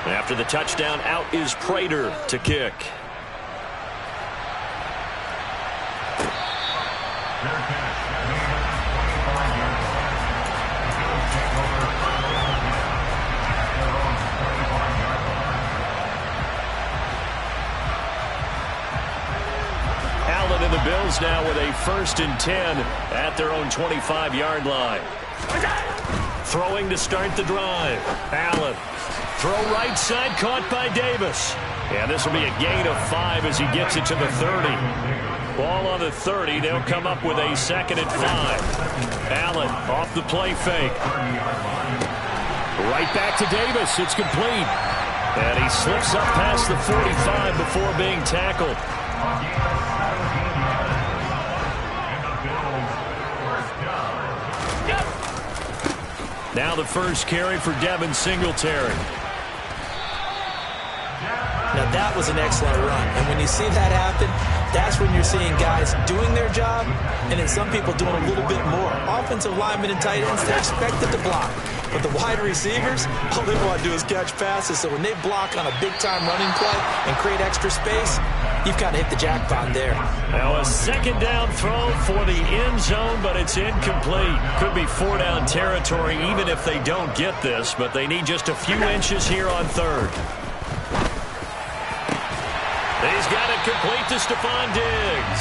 After the touchdown, out is Prater to kick. Allen and the Bills now with a 1st and 10 at their own 25-yard line. Throwing to start the drive. Allen. Throw right side, caught by Davis. And this will be a gain of 5 as he gets it to the 30. Ball on the 30. They'll come up with a 2nd and 5. Allen off the play fake. Right back to Davis. It's complete. And he slips up past the 45 before being tackled. Now the first carry for Devin Singletary. Now that was an excellent run. And when you see that happen, that's when you're seeing guys doing their job and then some people doing a little bit more. Offensive linemen and tight ends, they're expected to block. But the wide receivers, all they want to do is catch passes. So when they block on a big-time running play and create extra space, you've kind of hit the jackpot there. Now a 2nd down throw for the end zone, but it's incomplete. Could be 4-down territory even if they don't get this, but they need just a few inches here on 3rd. He's got it complete to Stephon Diggs.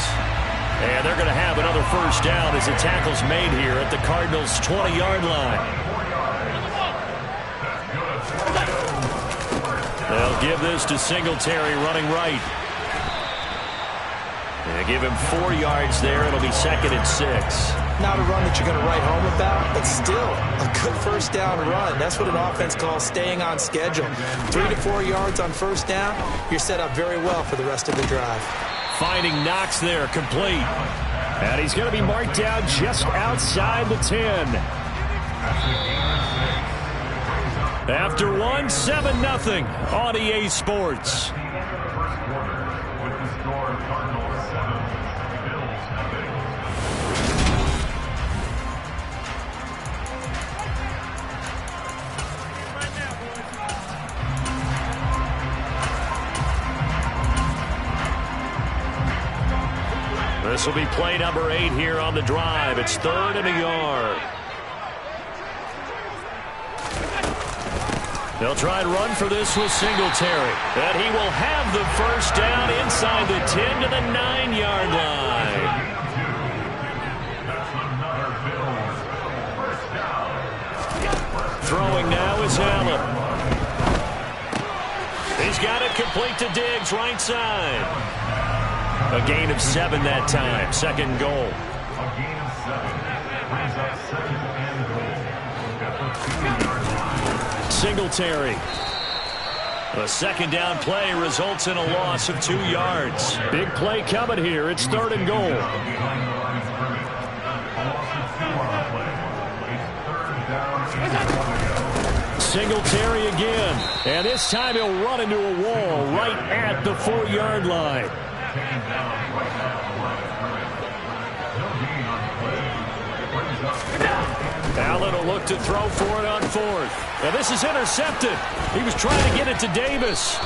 And they're going to have another 1st down as the tackle's made here at the Cardinals' 20-yard line. They'll give this to Singletary running right. They give him 4 yards there. It'll be 2nd and 6. Not a run that you're going to write home about, but still a good 1st down run. That's what an offense calls staying on schedule. 3 to 4 yards on 1st down, you're set up very well for the rest of the drive. Finding Knox there, complete. And he's going to be marked down just outside the 10. After 7-0 on EA Sports. This will be play number 8 here on the drive. It's 3rd and a yard. They'll try and run for this with Singletary. And he will have the 1st down inside the 10 to the 9-yard line. Throwing now is Allen. He's got it complete to Diggs, right side. A gain of 7 that time. 2nd goal. A gain of 7. Brings up 2nd and goal. Singletary. A 2nd down play results in a loss of 2 yards. Big play coming here. It's 3rd and goal. Singletary again. And this time he'll run into a wall right at the 4-yard line. Allen will look to throw for it on 4th. And this is intercepted. He was trying to get it to Davis.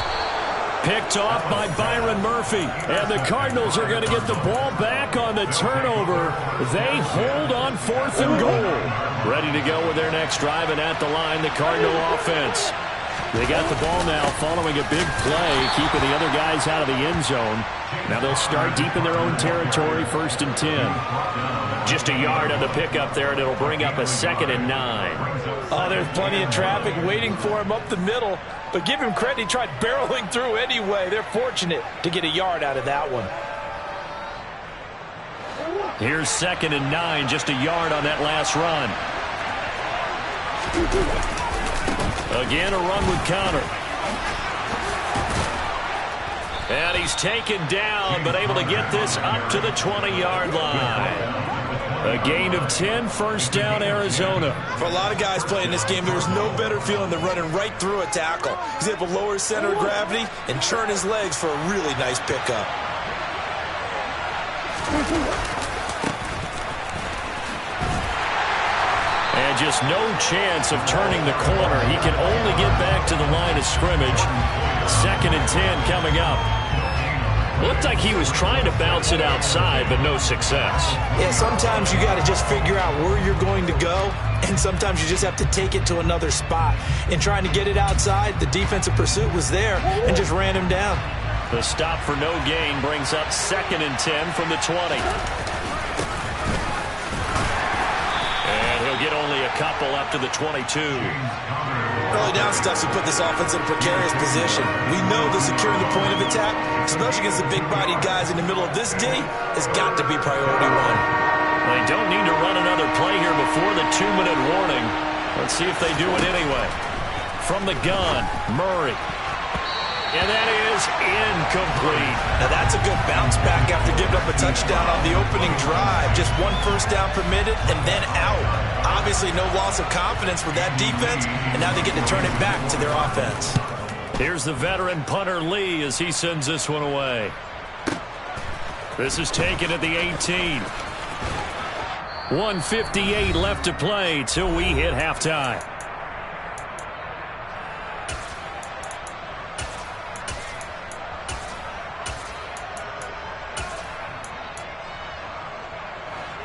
Picked off by Byron Murphy. And the Cardinals are going to get the ball back on the turnover. They hold on 4th and goal. Ready to go with their next drive, and at the line, the Cardinal offense. They got the ball now following a big play, keeping the other guys out of the end zone. Now they'll start deep in their own territory, 1st and 10. Just a yard on the pickup there, and it'll bring up a 2nd and 9. Oh, there's plenty of traffic waiting for him up the middle. But give him credit, he tried barreling through anyway. They're fortunate to get a yard out of that one. Here's 2nd and 9, just a yard on that last run. Again, a run with Connor. And he's taken down, but able to get this up to the 20-yard line. A gain of 10, 1st down, Arizona. For a lot of guys playing this game, there was no better feeling than running right through a tackle. He's able to lower his center of gravity and churn his legs for a really nice pickup. And And just no chance of turning the corner. He can only get back to the line of scrimmage. 2nd and 10 coming up. Looked like he was trying to bounce it outside, but no success. Yeah, sometimes you got to just figure out where you're going to go, and sometimes you just have to take it to another spot. In trying to get it outside, the defensive pursuit was there and just ran him down. The stop for no gain brings up 2nd and 10 from the 20. And he'll get only a couple up to the 22. Early down stuff to put this offense in a precarious position. We know that securing the point of attack, especially against the big-bodied guys in the middle of this D, has got to be priority one. They don't need to run another play here before the 2-minute warning. Let's see if they do it anyway. From the gun, Murray. And that is incomplete. Now that's a good bounce back after giving up a touchdown on the opening drive. Just 1 first down permitted and then out. Obviously no loss of confidence with that defense, and now they get to turn it back to their offense. Here's the veteran punter Lee as he sends this one away. This is taken at the 18. 1:58 left to play till we hit halftime.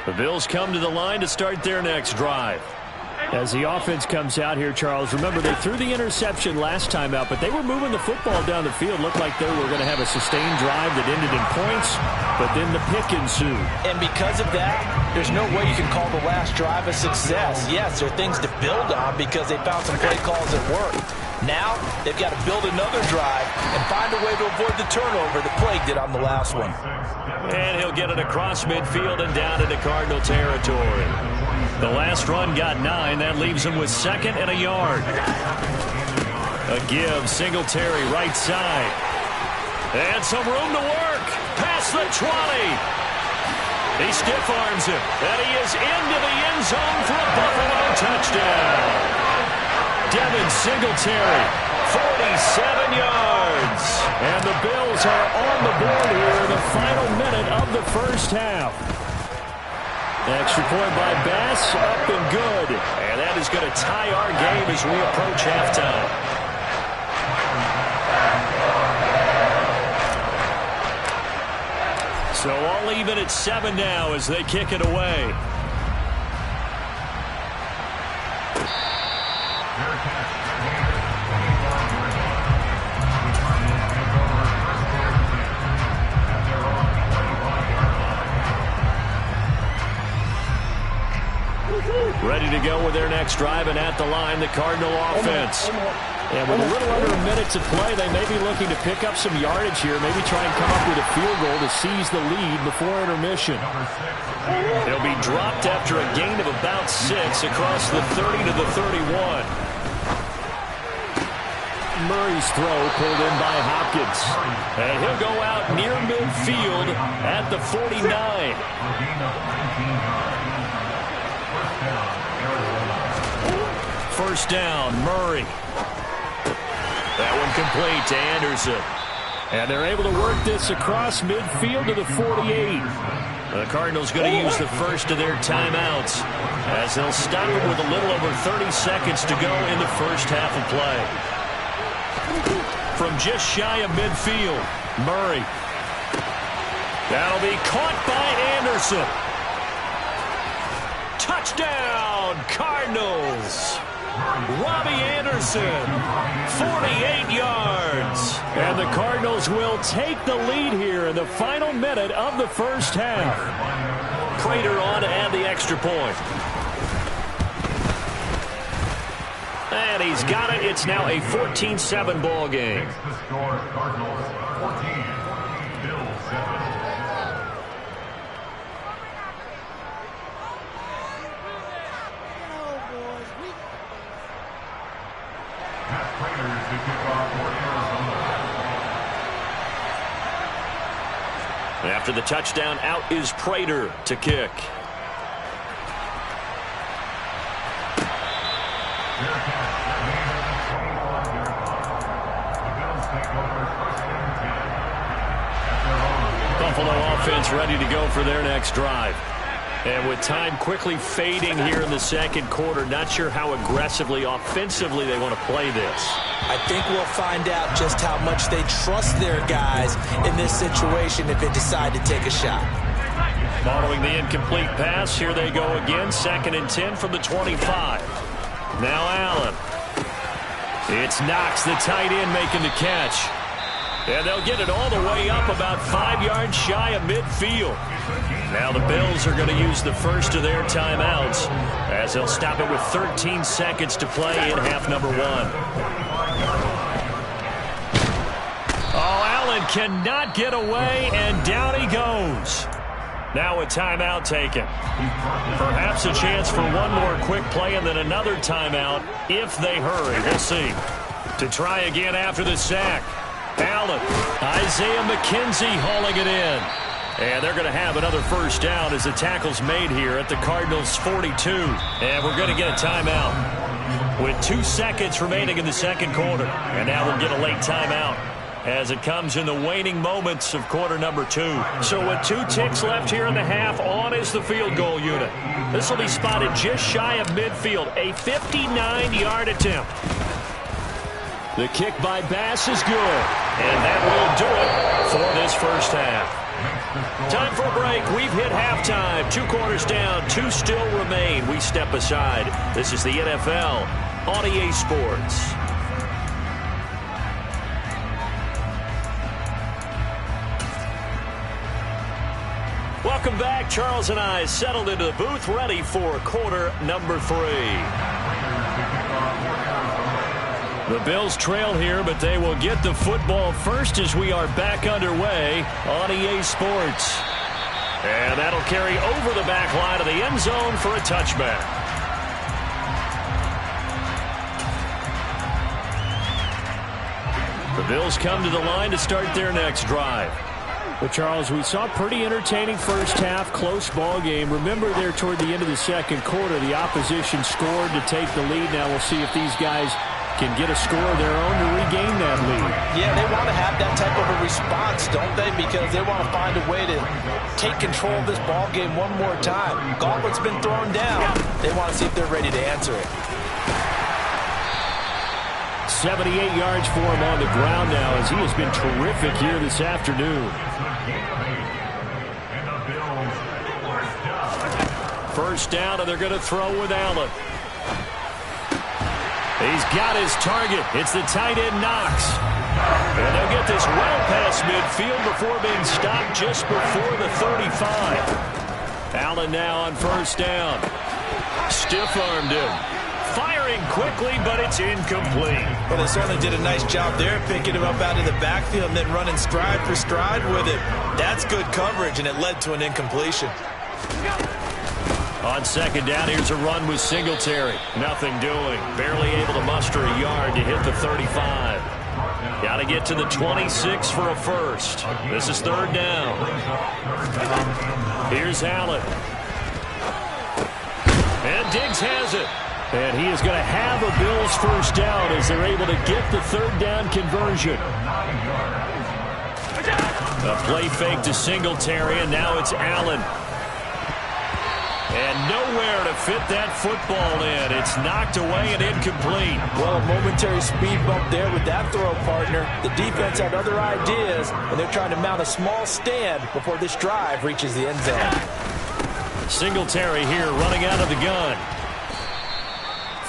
The Bills come to the line to start their next drive. As the offense comes out here, Charles, remember they threw the interception last time out, but they were moving the football down the field. Looked like they were going to have a sustained drive that ended in points, but then the pick ensued. And because of that, there's no way you can call the last drive a success. Yes, there are things to build on because they found some play calls that worked. Now, they've got to build another drive and find a way to avoid the turnover that plagued it on the last one. And he'll get it across midfield and down into Cardinal territory. The last run got 9. That leaves him with 2nd and a yard. A give, Singletary right side. And some room to work. Past the 20. He stiff arms it. And he is into the end zone for a Buffalo touchdown. Devin Singletary, 47 yards. And the Bills are on the board here in the final minute of the first half. Extra point by Bass, up and good. And that is going to tie our game as we approach halftime. So all even at 7 now as they kick it away. Ready to go with their next drive, and at the line, the Cardinal offense. And with a little under a minute to play, they may be looking to pick up some yardage here, maybe try and come up with a field goal to seize the lead before intermission. They'll be dropped after a gain of about 6 across the 30 to the 31. Murray's throw pulled in by Hopkins. And he'll go out near midfield at the 49. First down, Murray. That one complete to Anderson. And they're able to work this across midfield to the 48. The Cardinals going to use the first of their timeouts as they'll stop it with a little over 30 seconds to go in the first half of play. From just shy of midfield, Murray. That'll be caught by Anderson. Touchdown, Cardinals. Robbie Anderson, 48 yards. And the Cardinals will take the lead here in the final minute of the first half. Prater on to add the extra point. And he's got it. It's now a 14-7 ball game. Cardinals 14, Bills 7. After the touchdown, out is Prater to kick. Buffalo offense ready to go for their next drive. And with time quickly fading here in the second quarter, not sure how aggressively, offensively they want to play this. I think we'll find out just how much they trust their guys in this situation if they decide to take a shot. Following the incomplete pass, here they go again. 2nd and 10 from the 25. Now Allen. It's Knox, the tight end, making the catch. And they'll get it all the way up about 5 yards shy of midfield. Now the Bills are going to use the first of their timeouts as they'll stop it with 13 seconds to play in half number 1. Oh, Allen cannot get away, and down he goes. Now a timeout taken. Perhaps a chance for one more quick play and then another timeout if they hurry. We'll see. To try again after the sack. Allen. Isaiah McKenzie hauling it in. And they're going to have another first down as the tackle's made here at the Cardinals' 42. And we're going to get a timeout with 2 seconds remaining in the second quarter. And now we'll get a late timeout as it comes in the waning moments of quarter number 2. So with 2 ticks left here in the half, on is the field goal unit. This will be spotted just shy of midfield, a 59-yard attempt. The kick by Bass is good, and that will do it for this first half. Time for a break. We've hit halftime. 2 quarters down, 2 still remain. We step aside. This is the NFL on EA Sports. Welcome back. Charles and I settled into the booth, ready for quarter number 3. The Bills trail here, but they will get the football first as we are back underway on EA Sports. And that'll carry over the back line of the end zone for a touchback. The Bills come to the line to start their next drive. Well, Charles, we saw a pretty entertaining first half, close ball game. Remember there toward the end of the second quarter, the opposition scored to take the lead. Now we'll see if these guys can get a score of their own to regain that lead. Yeah, they want to have that type of a response, don't they? Because they want to find a way to take control of this ball game one more time. Gauntlet's been thrown down. They want to see if they're ready to answer it. 78 yards for him on the ground now as he has been terrific here this afternoon. First down, and they're going to throw with Allen. He's got his target. It's the tight end Knox. And they'll get this well past midfield before being stopped just before the 35. Allen now on first down. Stiff-armed him. Firing quickly, but it's incomplete. Well, they certainly did a nice job there, picking him up out of the backfield and then running stride for stride with it. That's good coverage, and it led to an incompletion. On second down, here's a run with Singletary. Nothing doing. Barely able to muster a yard to hit the 35. Got to get to the 26 for a first. This is third down. Here's Allen. And Diggs has it. And he is going to have a Bills first down as they're able to get the third down conversion. A play fake to Singletary, and now it's Allen. And nowhere to fit that football in. It's knocked away and incomplete. Well, a momentary speed bump there with that throw, partner. The defense had other ideas, and they're trying to mount a small stand before this drive reaches the end zone. Singletary here running out of the gun.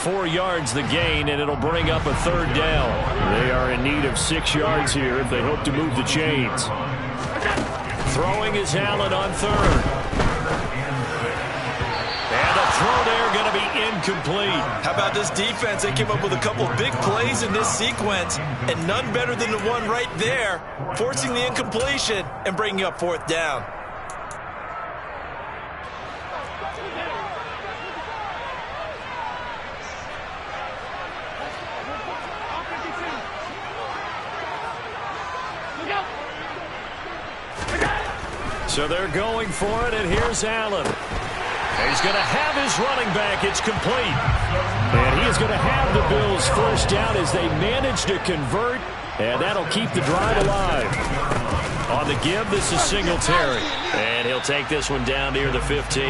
4 yards the gain, and it'll bring up a third down. They are in need of 6 yards here if they hope to move the chains. Throwing is Allen on third. And the throw there going to be incomplete. How about this defense? They came up with a couple big plays in this sequence, and none better than the one right there, forcing the incompletion and bringing up fourth down. So they're going for it, and here's Allen. He's going to have his running back. It's complete. And he is going to have the Bills first down as they manage to convert, and that'll keep the drive alive. On the give, this is Singletary. And he'll take this one down near the 15.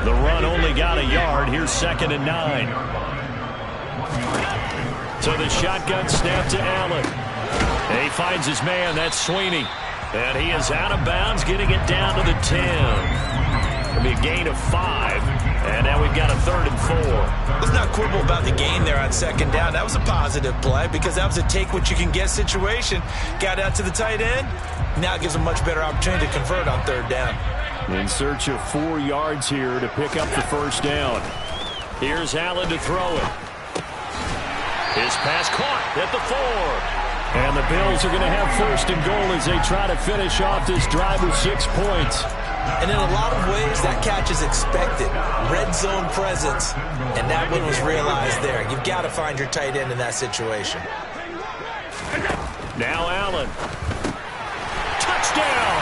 The run only got a yard. Here's 2nd and 9. So the shotgun snap to Allen. And he finds his man. That's Sweeney. And he is out of bounds, getting it down to the 10. It'll be a gain of 5. And now we've got a 3rd and 4. Let's not quibble about the gain there on 2nd down. That was a positive play because that was a take-what-you-can-get situation. Got out to the tight end. Now it gives a much better opportunity to convert on 3rd down. In search of 4 yards here to pick up the 1st down. Here's Allen to throw it. His pass caught at the 4. And the Bills are going to have 1st and goal as they try to finish off this drive with 6 points. And in a lot of ways, that catch is expected. Red zone presence, and that one was realized there. You've got to find your tight end in that situation. Now Allen. Touchdown!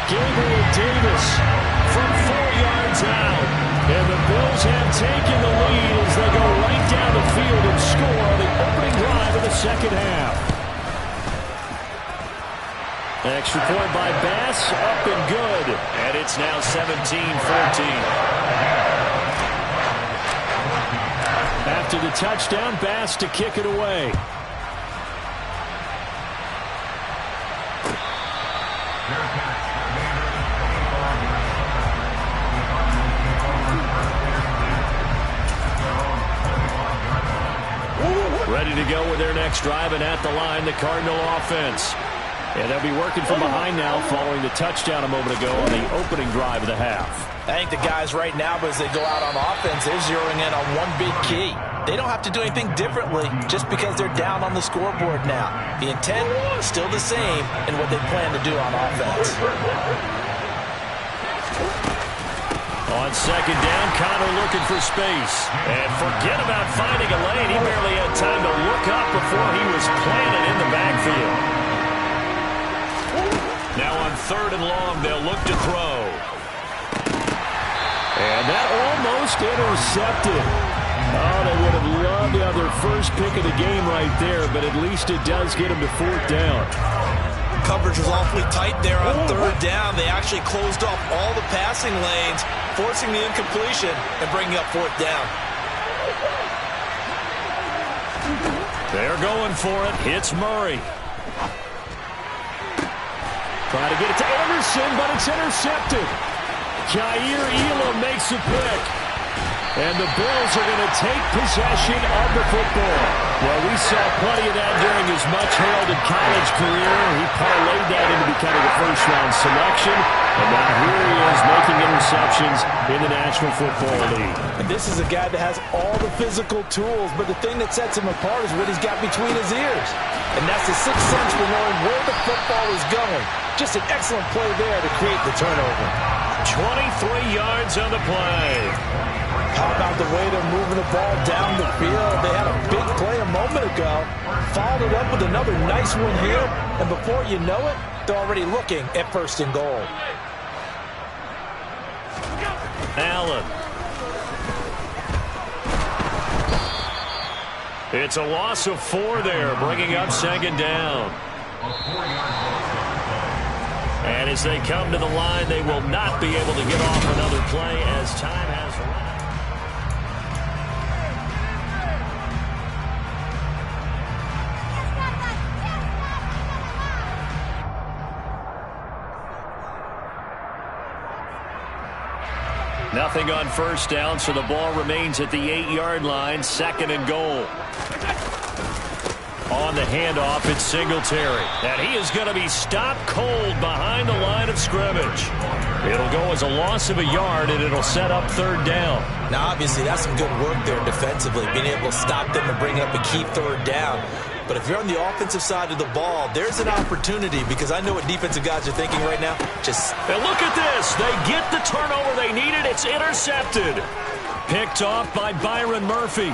Gabriel Davis from 4 yards out. And the Bills have taken the lead as they go right down the field and score on the opening drive of the 2nd half. Extra point by Bass, up and good. And it's now 17-14. After the touchdown, Bass to kick it away. Ready to go with their next drive, and at the line, the Cardinal offense. And they'll be working from behind now following the touchdown a moment ago on the opening drive of the half. I think the guys right now, as they go out on offense, they're zeroing in on one big key. They don't have to do anything differently just because they're down on the scoreboard now. The intent is still the same in what they plan to do on offense. On 2nd down, Connor looking for space. And forget about finding a lane. He barely had time to look up before he was planted in the backfield. Now on 3rd and long, they'll look to throw. And that almost intercepted. Oh, they would have loved to have their first pick of the game right there, but at least it does get them to 4th down. Coverage was awfully tight there on 3rd down. They actually closed off all the passing lanes, forcing the incompletion and bringing up 4th down. They're going for it. Hits Murray. Trying to get it to Anderson, but it's intercepted. Jair Elam makes a pick. And the Bills are going to take possession of the football. Well, we saw plenty of that during his much-heralded college career. He parlayed that into becoming a first-round selection. And now here he is making interceptions in the National Football League. And this is a guy that has all the physical tools, but the thing that sets him apart is what he's got between his ears. And that's the sixth sense for knowing where the football is going. Just an excellent play there to create the turnover. 23 yards on the play. How about the way they're moving the ball down the field? They had a big play a moment ago. Followed it up with another nice one here. And before you know it, they're already looking at 1st and goal. Allen. It's a loss of 4 there, bringing up 2nd down. And as they come to the line, they will not be able to get off another play as time has run. Nothing on 1st down, so the ball remains at the 8-yard line. 2nd and goal. On the handoff, it's Singletary. And he is going to be stopped cold behind the line of scrimmage. It'll go as a loss of a yard, and it'll set up 3rd down. Now, obviously, that's some good work there defensively, being able to stop them and bring up a key 3rd down. But if you're on the offensive side of the ball, there's an opportunity, because I know what defensive guys are thinking right now. And look at this. They get the turnover they needed. It's intercepted. Picked off by Byron Murphy.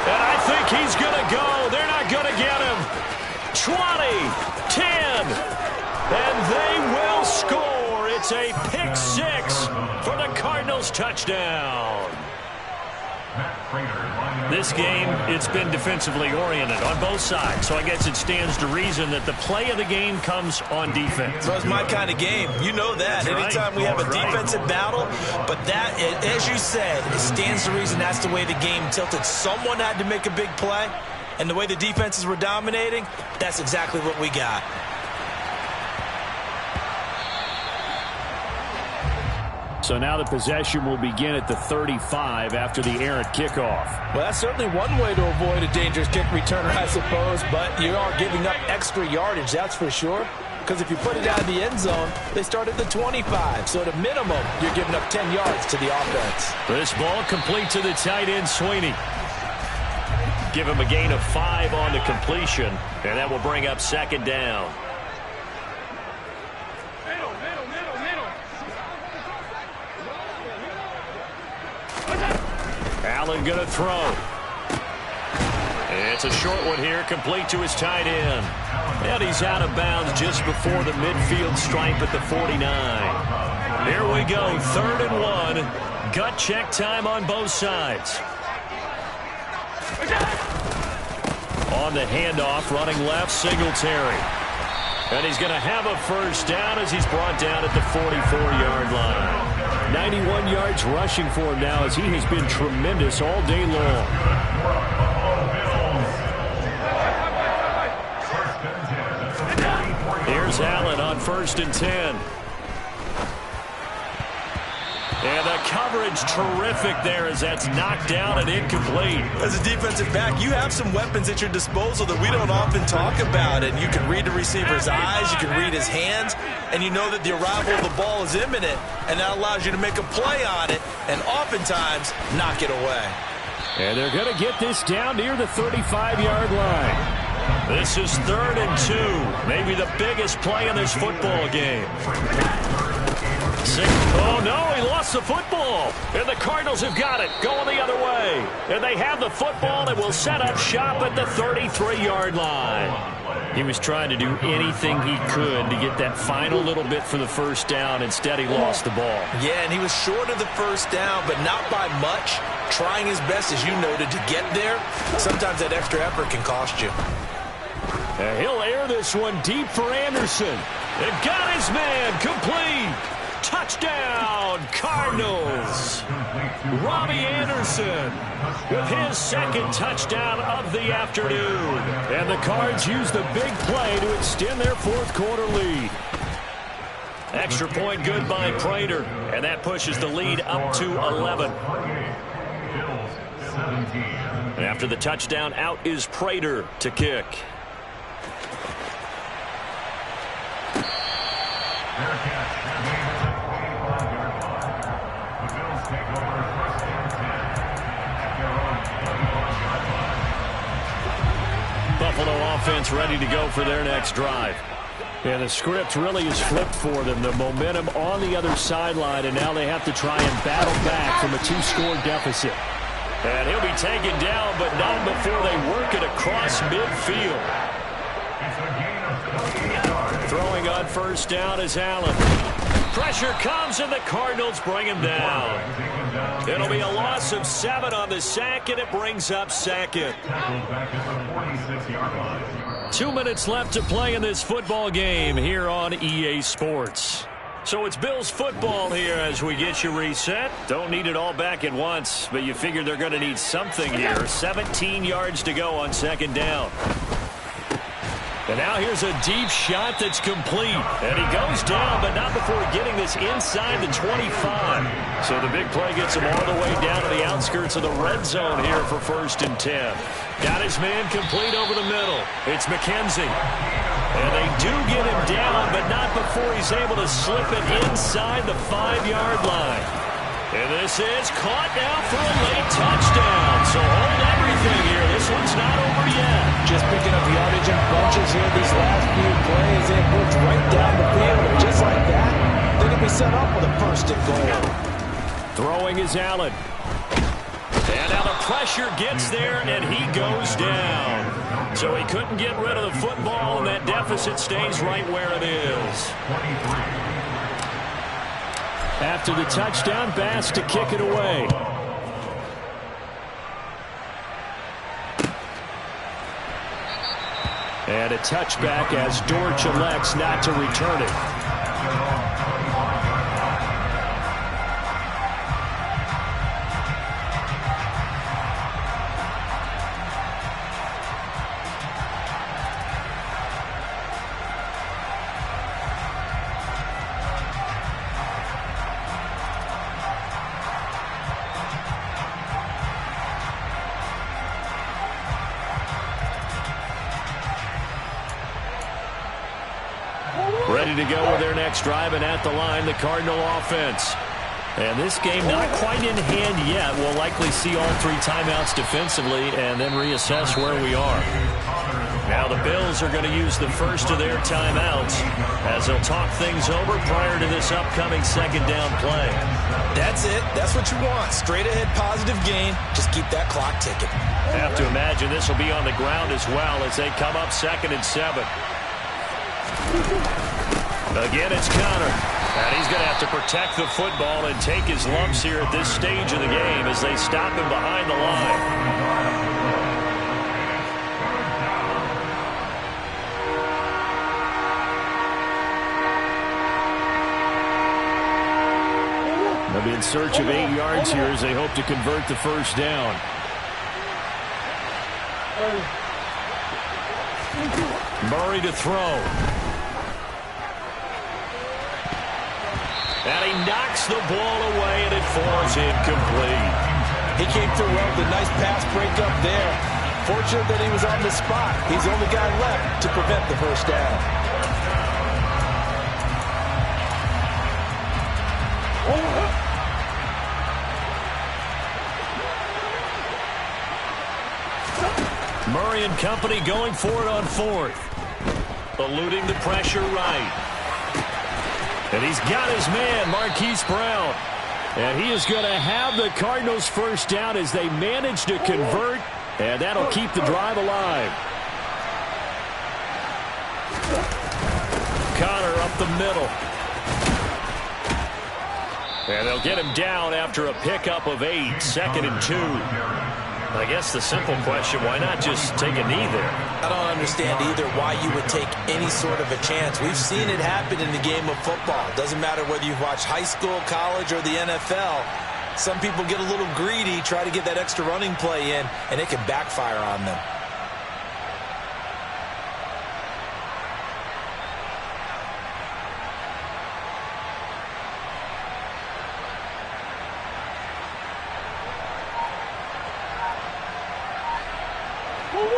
And I think he's going to go. They're not going to get him. 20, 10, and they will score. It's a pick 6 for the Cardinals touchdown. This game, it's been defensively oriented on both sides, so I guess it stands to reason that the play of the game comes on defense. So it's my kind of game. You know that. Anytime we have a defensive battle, but that, as you said, it stands to reason that's the way the game tilted. Someone had to make a big play, and the way the defenses were dominating, that's exactly what we got. So now the possession will begin at the 35 after the errant kickoff. Well, that's certainly one way to avoid a dangerous kick returner, I suppose, but you are giving up extra yardage, that's for sure. Because if you put it out of the end zone, they start at the 25. So at a minimum, you're giving up 10 yards to the offense. This ball complete to the tight end, Sweeney. Give him a gain of 5 on the completion, and that will bring up second down. Allen going to throw. It's a short one here, complete to his tight end. And he's out of bounds just before the midfield stripe at the 49. Here we go, 3rd and 1. Gut check time on both sides. On the handoff, running left, Singletary. And he's going to have a first down as he's brought down at the 44-yard line. 91 yards rushing for him now as he has been tremendous all day long. Here's Allen on 1st and 10. And the coverage terrific there as that's knocked down and incomplete. As a defensive back, you have some weapons at your disposal that we don't often talk about. And you can read the receiver's eyes, you can read his hands, and you know that the arrival of the ball is imminent. And that allows you to make a play on it and oftentimes knock it away. And they're going to get this down near the 35-yard line. This is 3rd and 2. Maybe the biggest play in this football game. Oh, no, he lost the football. And the Cardinals have got it, going the other way. And they have the football and will set up shop at the 33-yard line. He was trying to do anything he could to get that final little bit for the first down. Instead, he lost the ball. Yeah, and he was short of the first down, but not by much. Trying his best, as you noted, to get there. Sometimes that extra effort can cost you. And he'll air this one deep for Anderson. And got his man complete. Touchdown, Cardinals. Robbie Anderson with his 2nd touchdown of the afternoon. And the Cards use the big play to extend their 4th quarter lead. Extra point good by Prater. And that pushes the lead up to 11. And after the touchdown, out is Prater to kick. Buffalo offense ready to go for their next drive. And the script really is flipped for them. The momentum on the other sideline, and now they have to try and battle back from a 2-score deficit. And he'll be taken down, but not before they work it across midfield. Throwing on first down is Allen. Pressure comes, and the Cardinals bring him down. It'll be a loss of 7 on the sack, and it brings up 2nd. 2 minutes left to play in this football game here on EA Sports. So it's Bills football here as we get you reset. Don't need it all back at once, but you figure they're going to need something here. 17 yards to go on 2nd down. And now here's a deep shot that's complete. And he goes down, but not before getting this inside the 25. So the big play gets him all the way down to the outskirts of the red zone here for 1st and 10. Got his man complete over the middle. It's McKenzie. And they do get him down, but not before he's able to slip it inside the 5-yard line. And this is caught now for a late touchdown. So hold everything here. This one's not over yet. Just picking up yardage in bunches here these last few plays. They moved right down the field. And just like that, they're going to be set up with a 1st and goal. Throwing is Allen. And now the pressure gets there, and he goes down. So he couldn't get rid of the football, and that deficit stays right where it is. After the touchdown, Bass to kick it away. And a touchback as Dortch elects not to return it. Ready to go with their next drive, and at the line, the Cardinal offense. And this game not quite in hand yet. We'll likely see all 3 timeouts defensively and then reassess where we are. Now the Bills are going to use the first of their timeouts as they'll talk things over prior to this upcoming second down play. That's it. That's what you want. Straight ahead positive gain. Just keep that clock ticking. Have to imagine this will be on the ground as well as they come up 2nd and 7. Again, it's Connor. And he's going to have to protect the football and take his lumps here at this stage of the game as they stop him behind the line. They'll be in search of 8 yards here as they hope to convert the first down. Murray to throw. And he knocks the ball away, and it falls incomplete. He came through well with a nice pass breakup there. Fortunate that he was on the spot. He's the only guy left to prevent the first down. Murray and company going for it on 4th. Eluding the pressure right. And he's got his man, Marquise Brown. And he is going to have the Cardinals first down as they manage to convert, and that'll keep the drive alive. Connor up the middle. And they'll get him down after a pickup of 8, 2nd and 2. I guess the simple question, why not just take a knee there? I don't understand either why you would take any sort of a chance. We've seen it happen in the game of football. It doesn't matter whether you watch high school, college, or the NFL. Some people get a little greedy, try to get that extra running play in, and it can backfire on them.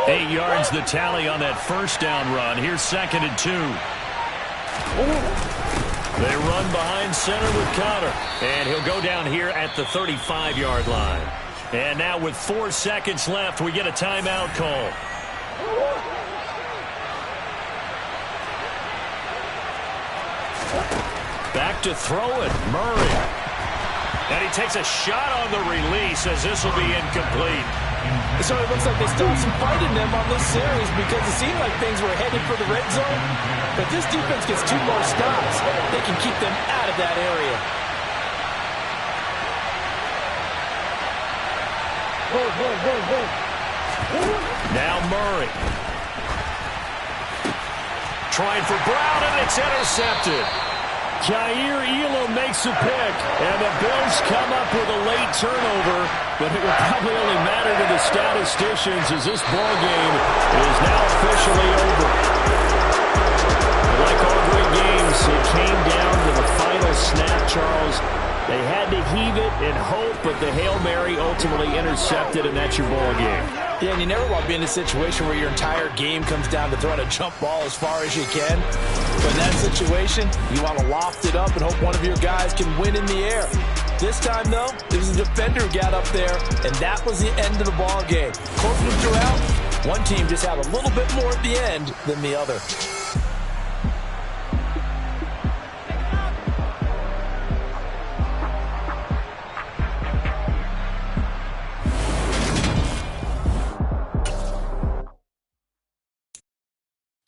Eight yards the tally on that first down run. Here's 2nd and 2. They run behind center with Connor. And he'll go down here at the 35-yard line. And now with 4 seconds left, we get a timeout call. Back to throw it, Murray. And he takes a shot on the release as this will be incomplete. So it looks like they still have some fight in them on this series because it seemed like things were headed for the red zone. But this defense gets 2 more stops. They can keep them out of that area. Now Murray. Trying for Brown, and it's intercepted. Jair Elam makes a pick, and the Bills come up with a late turnover, but it will probably only matter to the statisticians as this ball game is now officially over. Like all great games, it came down to the final snap, Charles. They had to heave it and hope, but the Hail Mary ultimately intercepted, and that's your ball game. Yeah, and you never want to be in a situation where your entire game comes down to throwing a jump ball as far as you can. But in that situation, you want to loft it up and hope one of your guys can win in the air. This time, though, it was a defender who got up there, and that was the end of the ball game. Closing it throughout, one team just had a little bit more at the end than the other.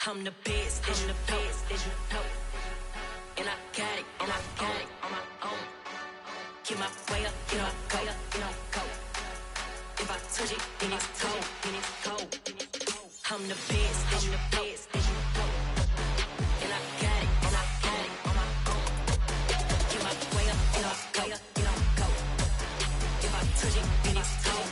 I'm the best, and the best, and you know. And I got it, and I got it on my own. Get my way up, get my way up, and I go. If I touch it, then it's cold, then it's cold. I'm the best, and the best. touch it, then it's cold.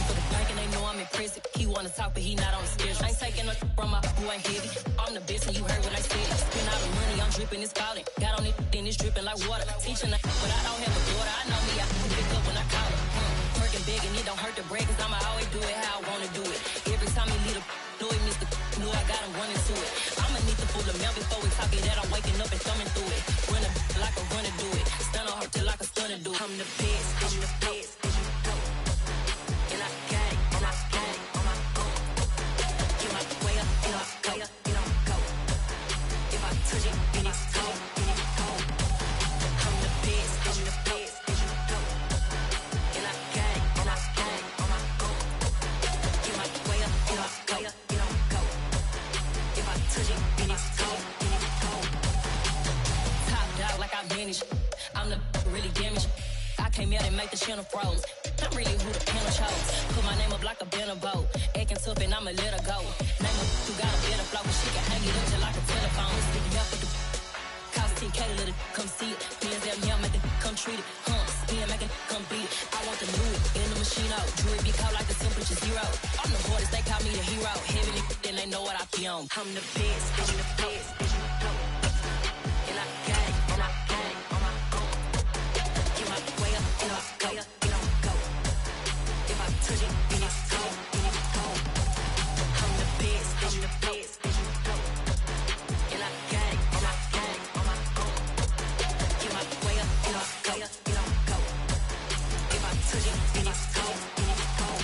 For the bank and they know I'm impressive. He wanna talk, but he not on the schedule. I ain't taking a from my boy ain't heavy. I'm the best and you heard what I said. Spend all the money, I'm dripping, it's spouting. Got on it, then it's dripping like water. Teaching her, but I don't have a daughter. I know me, I can pick up when I call her. Working big and it don't hurt the break, cause I'ma always do it how I wanna do it. Every time he lead a know he missed the knew I got him running to it. I'ma need the full of milk before we talk it that I'm waking up and thumbing through it. Run a like a runner do it. Stun on her till like a stunner do it. I'm the best, I'm the best. And I got it, and I got it on my own. Get my way up, and I go, and I'm go. If I touch it, then it's cold, then it's cold. I'm the best, I'm the best. And I got it, and I got it on my own. Get my way up, and I go, and I'm go. If I touch it, then it's cold, then it's cold. Top dog like I vanished. I'm the really damaged. I came out and make the channel froze. I'm really who the panel chose. Put my name up like a banner boat. Acting tough and I'ma let her go. Name her who got a better flow, but she can hang it up just like a telephone. Sticky up with the cost 10K to let it come see it. Hands down here, make it come treat it. Spin, make it come beat it. I want the new in the machine out. Jewelry be cold like the temperature 0. I'm the hardest, they call me the hero. Heaven then they know what I be on. I'm the best, I'm the best. And I got it, and I got it on my own. Get my way up, and I go, and I'm go. If I touch it, then it's cold, then it's cold. I'm the best, I'm the best. And I got it, and I got it on my own. Get my way up, and I go, and I'm go. If I touch it, then it's cold, then it's cold.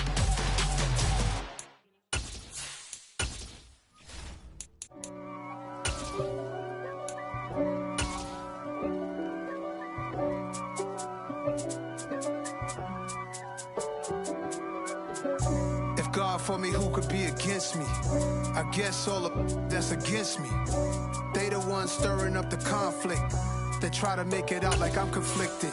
If God for me, who could be against me? I guess all of that's against me. They the ones stirring up the conflict. They try to make it out like I'm conflicted.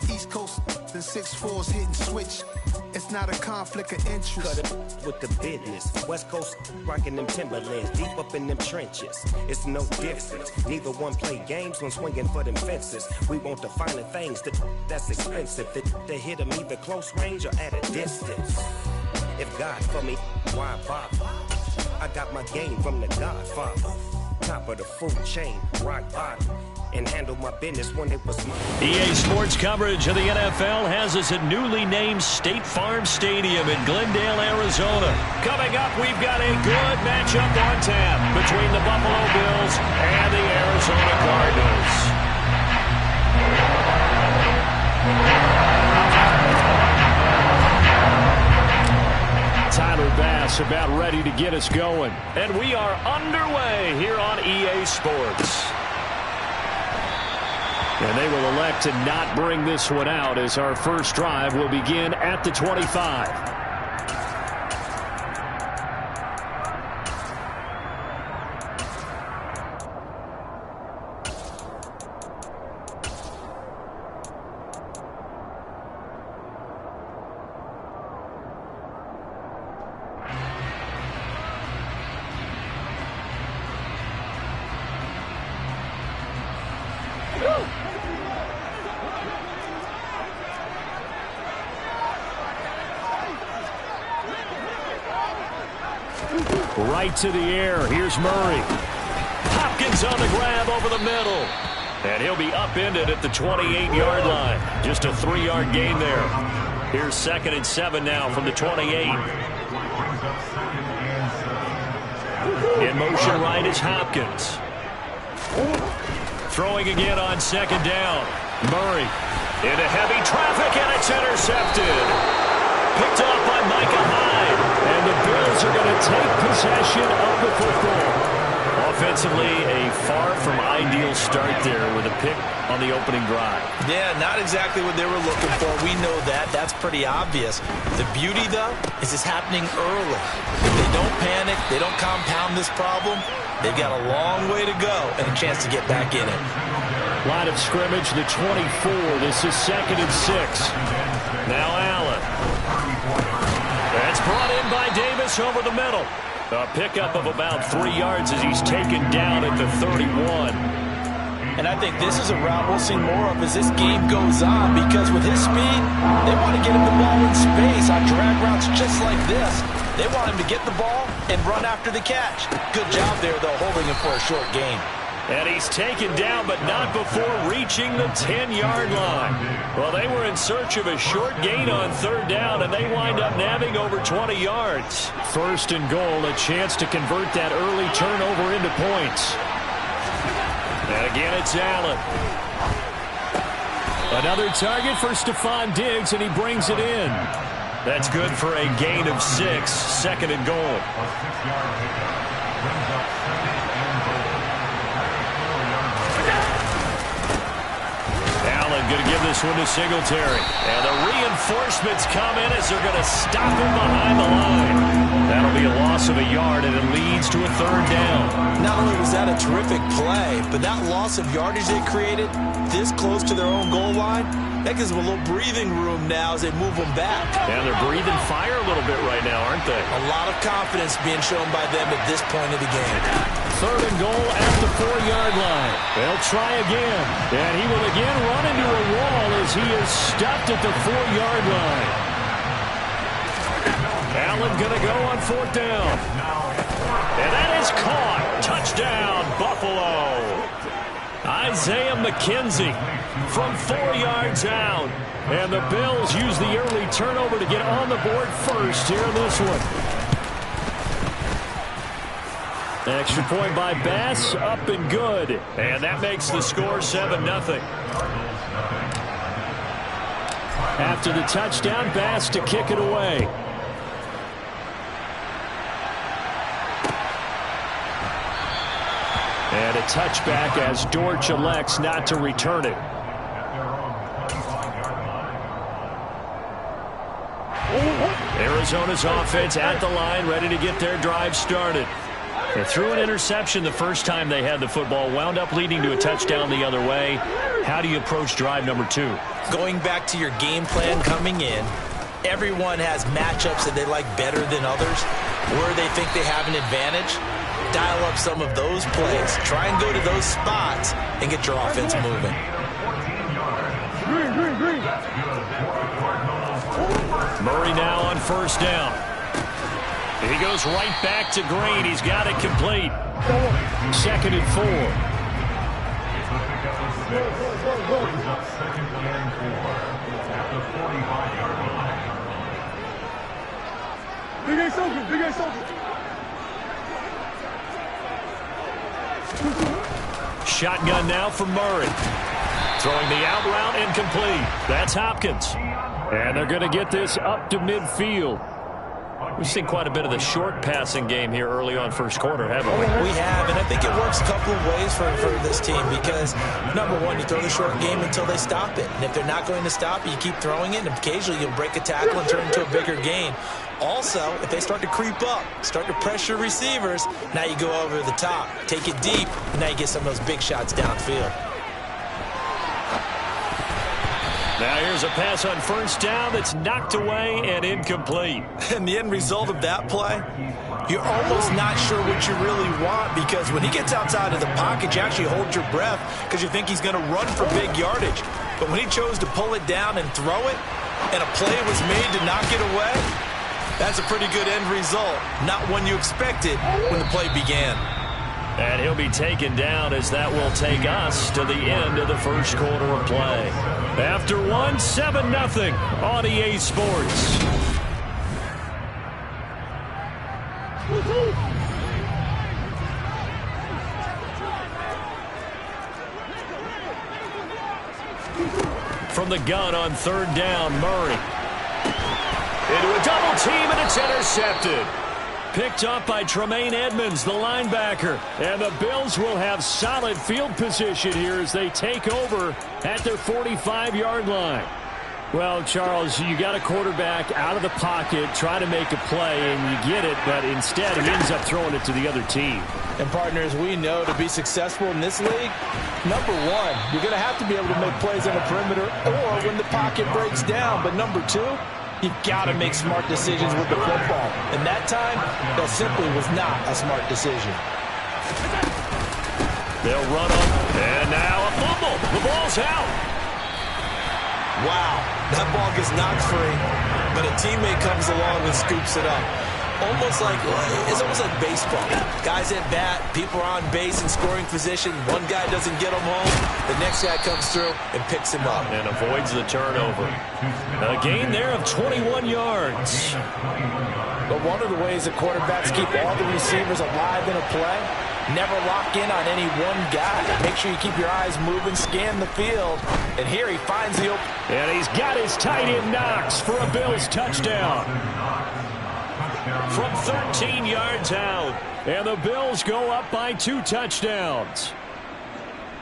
East Coast, the 6'4's hitting switch. It's not a conflict of interest. Cut it with the business. West Coast rocking them Timberlands, deep up in them trenches. It's no difference. Neither one play games when swinging for them fences. We want the finer things that's expensive. They hit them either close range or at a distance. If God for me, why bother? I got my game from the Godfather. Top of the food chain, rock bottom. And handle my business when it was mine. EA Sports coverage of the NFL has us at newly named State Farm Stadium in Glendale, Arizona. Coming up, we've got a good matchup on tap between the Buffalo Bills and the Arizona Cardinals. Tyler Bass about ready to get us going. And we are underway here on EA Sports. And they will elect to not bring this one out as our first drive will begin at the 25. Right to the air. Here's Murray. Hopkins on the grab over the middle. And he'll be upended at the 28-yard line. Just a 3-yard gain there. Here's 2nd and 7 now from the 28. In motion right is Hopkins. Throwing again on 2nd down. Murray into heavy traffic, and it's intercepted. Picked off by Micah Hyde. And the Bills are going to take possession of the football. Offensively, a far from ideal start there with a pick on the opening drive. Yeah, not exactly what they were looking for. We know that. That's pretty obvious. The beauty, though, is it's happening early. If they don't panic, they don't compound this problem, they've got a long way to go and a chance to get back in it. Line of scrimmage, the 24. This is 2nd and 6. Now Allen. That's brought in by Davis over the middle. A pickup of about 3 yards as he's taken down at the 31. And I think this is a route we'll see more of as this game goes on, because with his speed, they want to get him the ball in space on drag routes just like this. They want him to get the ball and run after the catch. Good job there, though, holding him for a short gain. And he's taken down, but not before reaching the 10-yard line. Well, they were in search of a short gain on third down, and they wind up nabbing over 20 yards. First and goal, a chance to convert that early turnover into points. And again, it's Allen. Another target for Stephon Diggs, and he brings it in. That's good for a gain of 6, second and goal. A 6-yard pickup brings up second and goal. Allen going to give this one to Singletary. And the reinforcements come in as they're going to stop him behind the line. That'll be a loss of a yard, and it leads to a third down. Not only was that a terrific play, but that loss of yardage they created this close to their own goal line, that gives them a little breathing room now as they move them back. And they're breathing fire a little bit right now, aren't they? A lot of confidence being shown by them at this point of the game. Third and goal at the 4-yard line. They'll try again. And he will again run into a wall as he is stopped at the 4-yard line. Allen going to go on fourth down. And that is caught. Touchdown, Buffalo. Isaiah McKenzie from 4 yards out. And the Bills use the early turnover to get on the board first here in this one. Extra point by Bass, up and good. And that makes the score 7-0. After the touchdown, Bass to kick it away. And a touchback as Dortch elects not to return it. Arizona's offense at the line, ready to get their drive started. They threw an interception the first time they had the football, wound up leading to a touchdown the other way. How do you approach drive number 2? Going back to your game plan coming in, everyone has matchups that they like better than others, where they think they have an advantage. Dial up some of those plays. Try and go to those spots and get your offense moving. Murray now on first down. He goes right back to Green. He's got it complete. Second and 4. It's a pickup of 6. Brings up second and 4 at the 45-yard line. Big A soldier, Big A soldier. Shotgun now for Murray. Throwing the out route incomplete. That's Hopkins. And they're going to get this up to midfield. We've seen quite a bit of the short passing game here early on first quarter, haven't we? We have, and I think it works a couple of ways for this team because, number one, you throw the short game until they stop it. And if they're not going to stop it, you keep throwing it, and occasionally you'll break a tackle and turn into a bigger gain. Also, if they start to creep up, start to pressure receivers, now you go over the top, take it deep, and now you get some of those big shots downfield. Now here's a pass on first down that's knocked away and incomplete. And the end result of that play, you're almost not sure what you really want because when he gets outside of the pocket, you actually hold your breath because you think he's going to run for big yardage. But when he chose to pull it down and throw it, and a play was made to knock it away, that's a pretty good end result. Not one you expected when the play began. And he'll be taken down as that will take us to the end of the first quarter of play. After 7-0 on EA Sports. From the gun on third down, Murray. Into a double team, and it's intercepted. Picked up by Tremaine Edmonds, the linebacker. And the Bills will have solid field position here as they take over at their 45-yard line. Well, Charles, you got a quarterback out of the pocket, try to make a play, and you get it, but instead he ends up throwing it to the other team. And partners, we know to be successful in this league, number one, you're going to have to be able to make plays on the perimeter or when the pocket breaks down. But number two, you've got to make smart decisions with the football. And that time, that simply was not a smart decision. They'll run up. And now a fumble. The ball's out. Wow, that ball gets knocked free, but a teammate comes along and scoops it up. It's almost like baseball. Guys at bat, people are on base in scoring position. One guy doesn't get him home. The next guy comes through and picks him up. And avoids the turnover. A gain there of 21 yards. But one of the ways that quarterbacks keep all the receivers alive in a play, never lock in on any one guy. Make sure you keep your eyes moving, scan the field. And here he finds the open. And he's got his tight end Knox for a Bills touchdown. From 13 yards out. And the Bills go up by 2 touchdowns.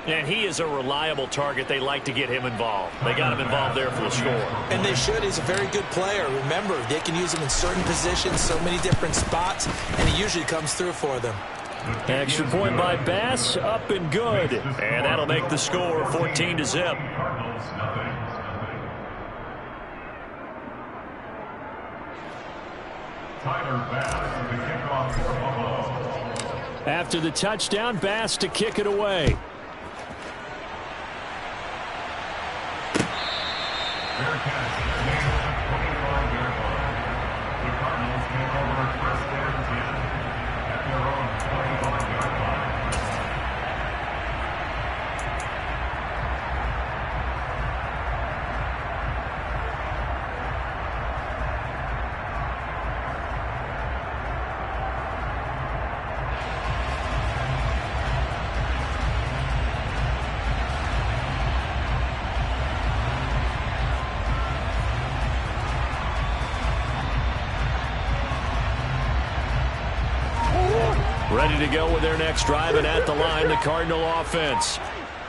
And he is a reliable target. They like to get him involved. They got him involved there for the score. And they should. He's a very good player. Remember, they can use him in certain positions, so many different spots, and he usually comes through for them. Extra point by Bass, up and good. And that'll make the score 14-0. After the touchdown, Bass to kick it away. Ready to go with their next drive, and at the line, the Cardinal offense.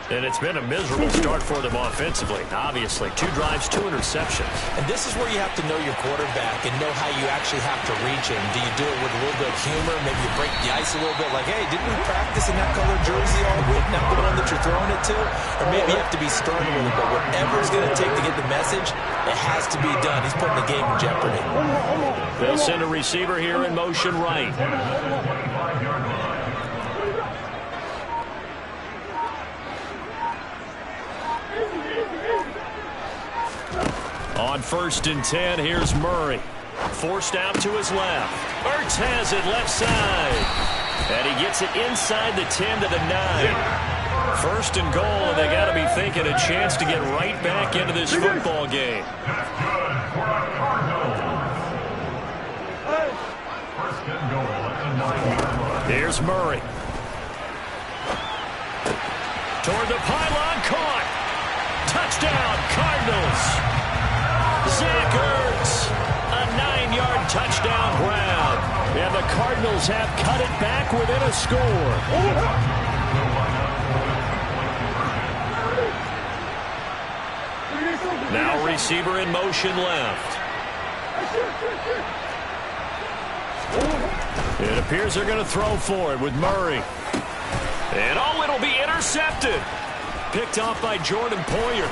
And it's been a miserable start for them offensively. Obviously, 2 drives, 2 interceptions. And this is where you have to know your quarterback and know how you actually have to reach him. Do you do it with a little bit of humor? Maybe you break the ice a little bit, like, hey, didn't we practice in that color jersey all week, not the one that you're throwing it to? Or maybe you have to be stern with him, but whatever it's going to take to get the message, it has to be done. He's putting the game in jeopardy. They'll send a receiver here in motion right. On 1st and 10, here's Murray. Forced out to his left. Ertz has it left side. And he gets it inside the 10 to the 9. 1st and goal, and they got to be thinking a chance to get right back into this football game. Here's Murray. Toward the pylon, caught. Touchdown, Cardinals. Zach Ertz, a 9-yard touchdown grab. And the Cardinals have cut it back within a score. Now receiver in motion left. It appears they're going to throw for it with Murray. And oh, it'll be intercepted. Picked off by Jordan Poyer.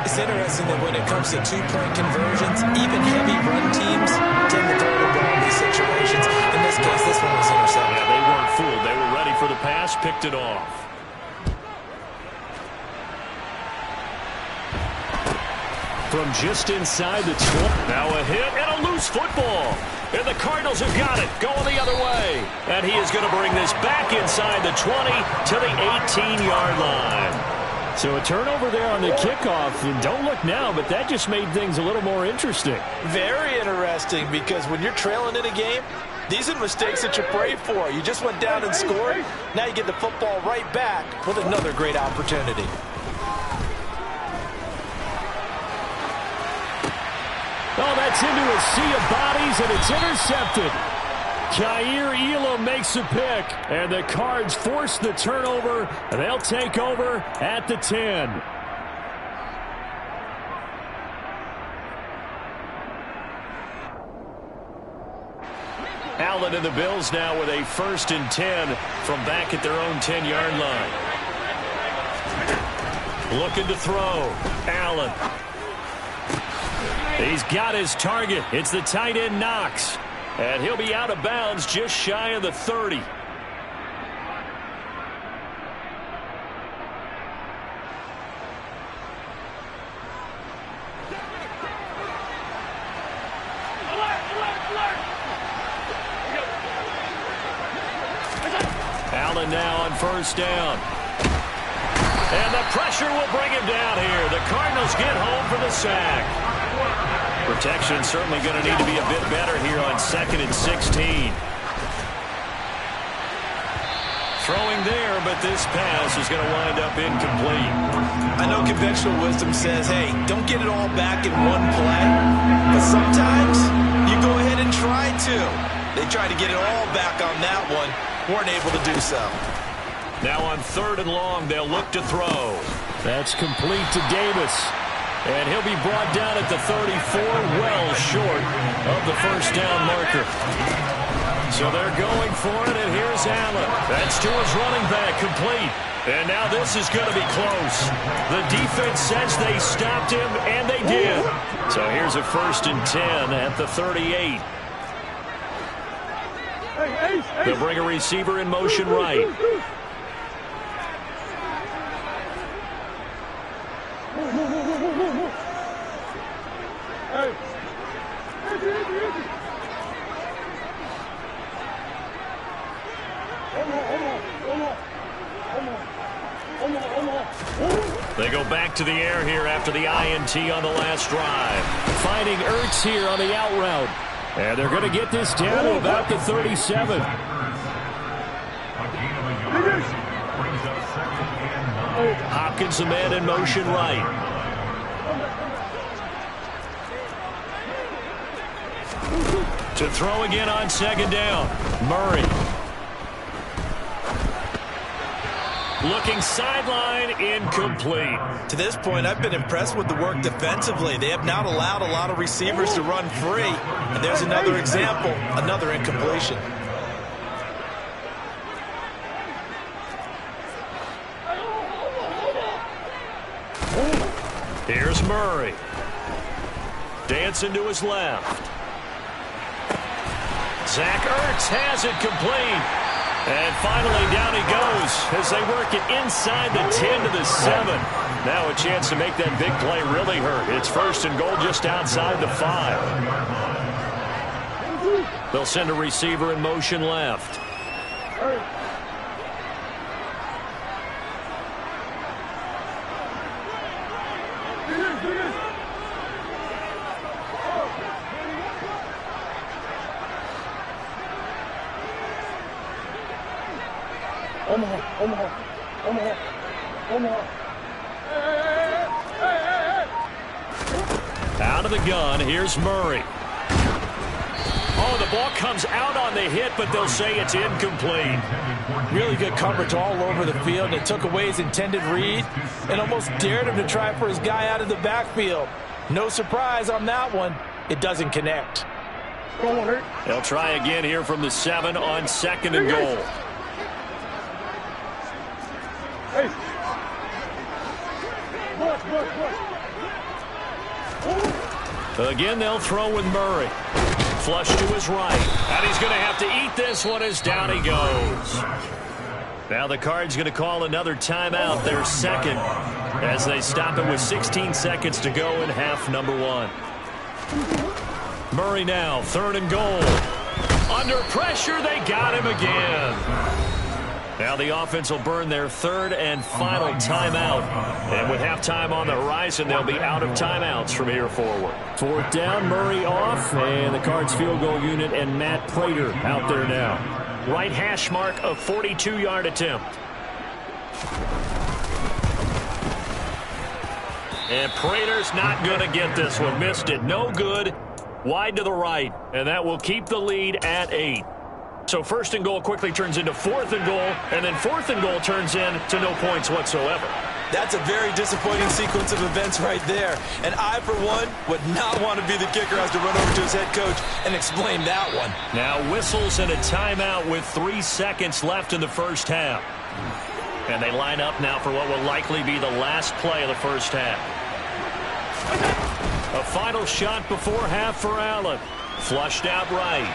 It's interesting that when it comes to 2-point conversions, even heavy run teams tend to throw the ball in these situations. In this case, this one was intercepted. Yeah, they weren't fooled. They were ready for the pass, picked it off. From just inside the 20. Now a hit and a loose football. And the Cardinals have got it, going the other way. And he is going to bring this back inside the 20 to the 18-yard line. So a turnover there on the kickoff. And don't look now, but that just made things a little more interesting. Very interesting, because when you're trailing in a game, these are mistakes that you pray for. You just went down and scored. Now you get the football right back with another great opportunity. Oh, that's into a sea of bodies, and it's intercepted. Kaiir Elam makes a pick, and the Cards force the turnover, and they'll take over at the 10. Allen and the Bills now with a 1st and 10 from back at their own 10-yard line. Looking to throw. Allen. He's got his target. It's the tight end Knox. And he'll be out of bounds just shy of the 30. Allen now on first down. And the pressure will bring him down here. The Cardinals get home for the sack. Protection certainly going to need to be a bit better here on 2nd and 16. Throwing there, but this pass is going to wind up incomplete. I know conventional wisdom says, hey, don't get it all back in one play. But sometimes you go ahead and try to. They tried to get it all back on that one. Weren't able to do so. Now on 3rd and long, they'll look to throw. That's complete to Davis. And he'll be brought down at the 34, well short of the first down marker. So they're going for it, and here's Allen. That's to his running back, complete. And now this is going to be close. The defense says they stopped him, and they did. So here's a 1st and 10 at the 38. They'll bring a receiver in motion right. They go back to the air here after the INT on the last drive. Finding Ertz here on the out route. And they're going to get this down to about the 37. Hopkins, the man in motion right. To throw again on 2nd down. Murray. Looking sideline, incomplete. To this point, I've been impressed with the work defensively. They have not allowed a lot of receivers to run free. And there's another example, another incompletion. Here's Murray. Dancing to his left. Zach Ertz has it complete. And finally, down he goes as they work it inside the 10 to the 7. Now a chance to make that big play really hurt. It's 1st and goal just outside the 5. They'll send a receiver in motion left. Out of the gun, here's Murray. Oh, the ball comes out on the hit, but they'll say it's incomplete. Really good coverage all over the field. It took away his intended read and almost dared him to try for his guy out of the backfield. No surprise on that one. It doesn't connect. They'll try again here from the 7 on 2nd and goal. Again, they'll throw with Murray. Flush to his right. And he's going to have to eat this one as down he goes. Now the Cards going to call another timeout, their 2nd, as they stop it with 16 seconds to go in half number 1. Murray now, 3rd and goal. Under pressure, they got him again. Now the offense will burn their 3rd and final timeout. And with halftime on the horizon, they'll be out of timeouts from here forward. 4th down, Murray off, and the Cards field goal unit and Matt Prater out there now. Right hash mark of 42-yard attempt. And Prater's not going to get this one. Missed it. No good. Wide to the right. And that will keep the lead at 8. So 1st and goal quickly turns into 4th and goal, and then 4th and goal turns into no points whatsoever. That's a very disappointing sequence of events right there. And I, for one, would not want to be the kicker who has to run over to his head coach and explain that one. Now whistles and a timeout with 3 seconds left in the first half. And they line up now for what will likely be the last play of the first half. A final shot before half for Allen. Flushed out right.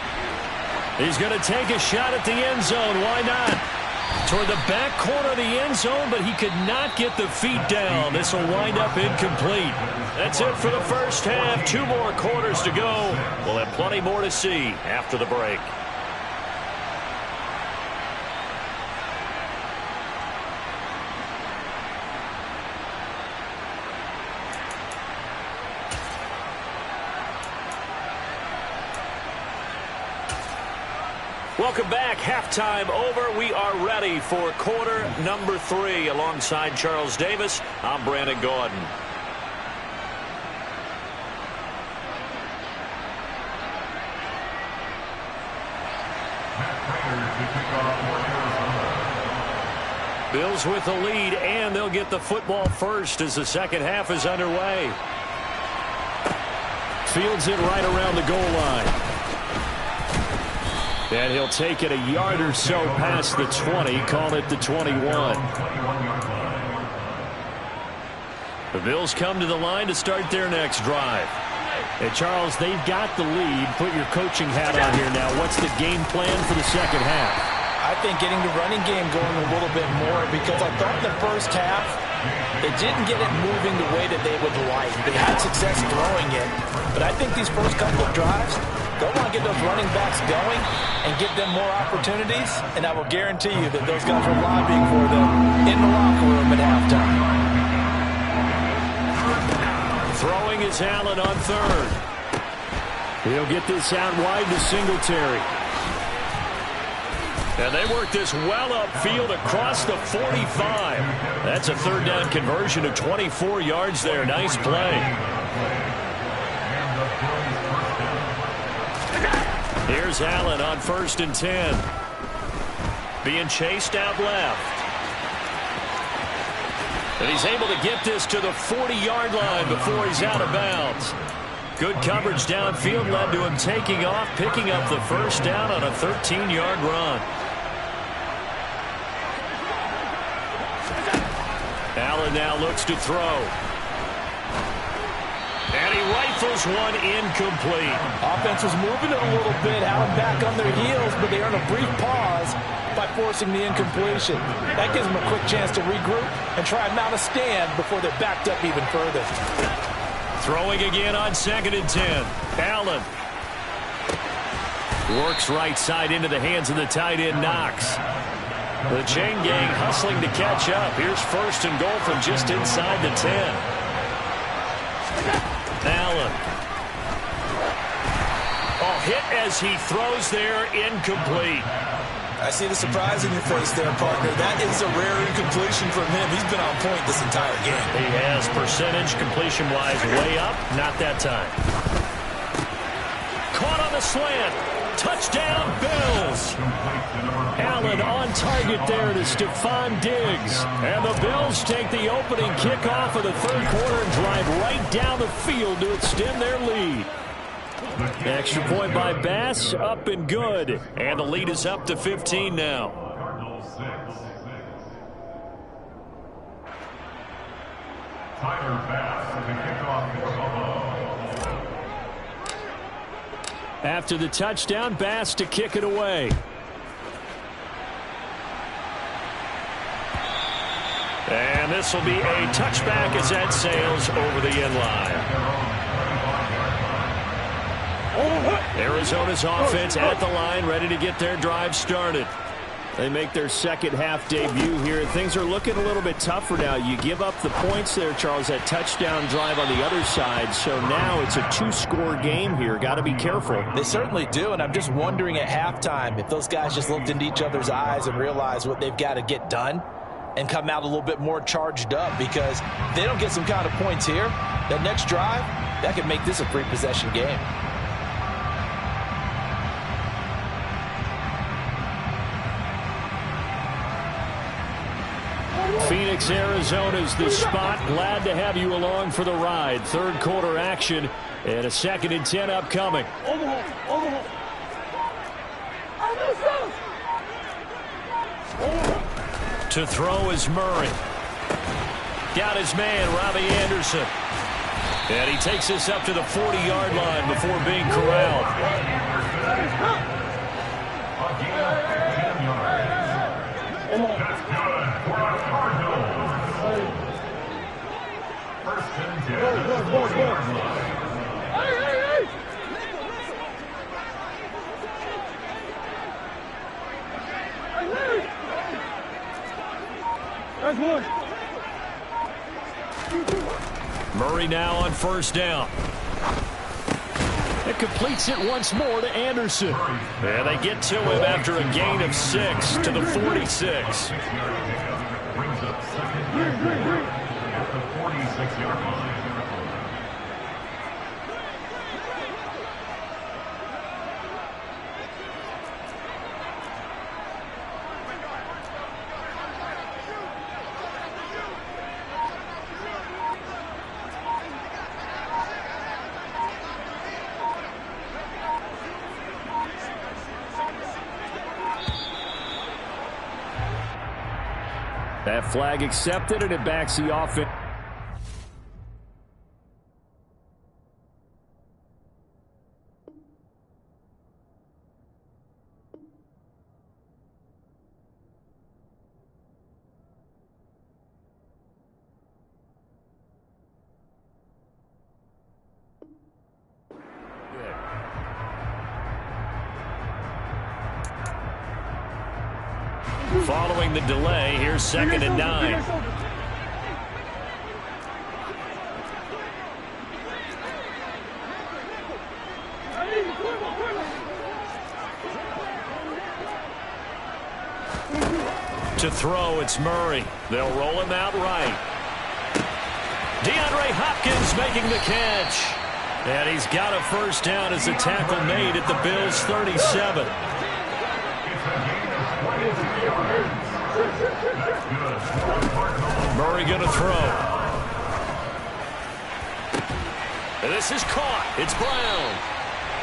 He's going to take a shot at the end zone. Why not? Toward the back corner of the end zone, but he could not get the feet down. This will wind up incomplete. That's it for the first half. 2 more quarters to go. We'll have plenty more to see after the break. Welcome back. Halftime over. We are ready for quarter number 3. Alongside Charles Davis, I'm Brandon Gaudin. Bills with the lead, and they'll get the football first as the second half is underway. Fields it right around the goal line. And he'll take it a yard or so past the 20, call it the 21. The Bills come to the line to start their next drive. And Charles, they've got the lead. Put your coaching hat on here now. What's the game plan for the second half? I think getting the running game going a little bit more, because I thought in the first half they didn't get it moving the way that they would like. They had success throwing it, but I think these first couple of drives, they'll want to get those running backs going and give them more opportunities, and I will guarantee you that those guys are lobbying for them in the locker room at halftime. Throwing is Allen on third. He'll get this out wide to Singletary. And they work this well upfield across the 45. That's a third down conversion of 24 yards there. Nice play. Here's Allen on 1st and 10. Being chased out left. And he's able to get this to the 40-yard line before he's out of bounds. Good coverage downfield led to him taking off, picking up the first down on a 13-yard run. Allen now looks to throw. And he rifles one incomplete. Offense was moving it a little bit, Allen back on their heels, but they earn a brief pause by forcing the incompletion. That gives them a quick chance to regroup and try and mount a stand before they're backed up even further. Throwing again on 2nd and 10. Allen works right side into the hands of the tight end, Knox. The chain gang hustling to catch up. Here's 1st and goal from just inside the 10. Allen. Oh, hit as he throws there, incomplete. I see the surprise in your face there, partner. That is a rare incompletion from him. He's been on point this entire game. He has. Percentage completion-wise way up. Not that time. Caught on the slant. Touchdown, Bills. Allen on target there to Stephon Diggs. And the Bills take the opening kickoff of the third quarter and drive right down the field to extend their lead. Extra point by Bass, up and good. And the lead is up to 15 now. Tyler Bass to kick off the Buffalo. After the touchdown, Bass to kick it away. And this will be a touchback as that sails over the end line. Arizona's offense at the line, ready to get their drive started. They make their second half debut here. Things are looking a little bit tougher now. You give up the points there, Charles, that touchdown drive on the other side. So now it's a 2-score game here. Got to be careful. They certainly do, and I'm just wondering at halftime if those guys just looked into each other's eyes and realized what they've got to get done and come out a little bit more charged up, because if they don't get some kind of points here, that next drive, that could make this a free-possession game. Phoenix, Arizona's the spot. Glad to have you along for the ride. Third quarter action and a 2nd and 10 upcoming. To throw is Murray. Got his man, Robbie Anderson. And he takes this up to the 40-yard line before being corralled. That's good for our Cardinals. First and 10 at the 40-yard line. Murray now on first down. It completes it once more to Anderson. And they get to him after a gain of 6 to the 46. Brings up second at the 46-yard line. That flag accepted, and it backs the offense. Following the delay, here's 2nd and 9. To throw, it's Murray. They'll roll him out right. DeAndre Hopkins making the catch. And he's got a first down as the tackle made at the Bills' 37. Murray going to throw. And this is caught. It's Brown.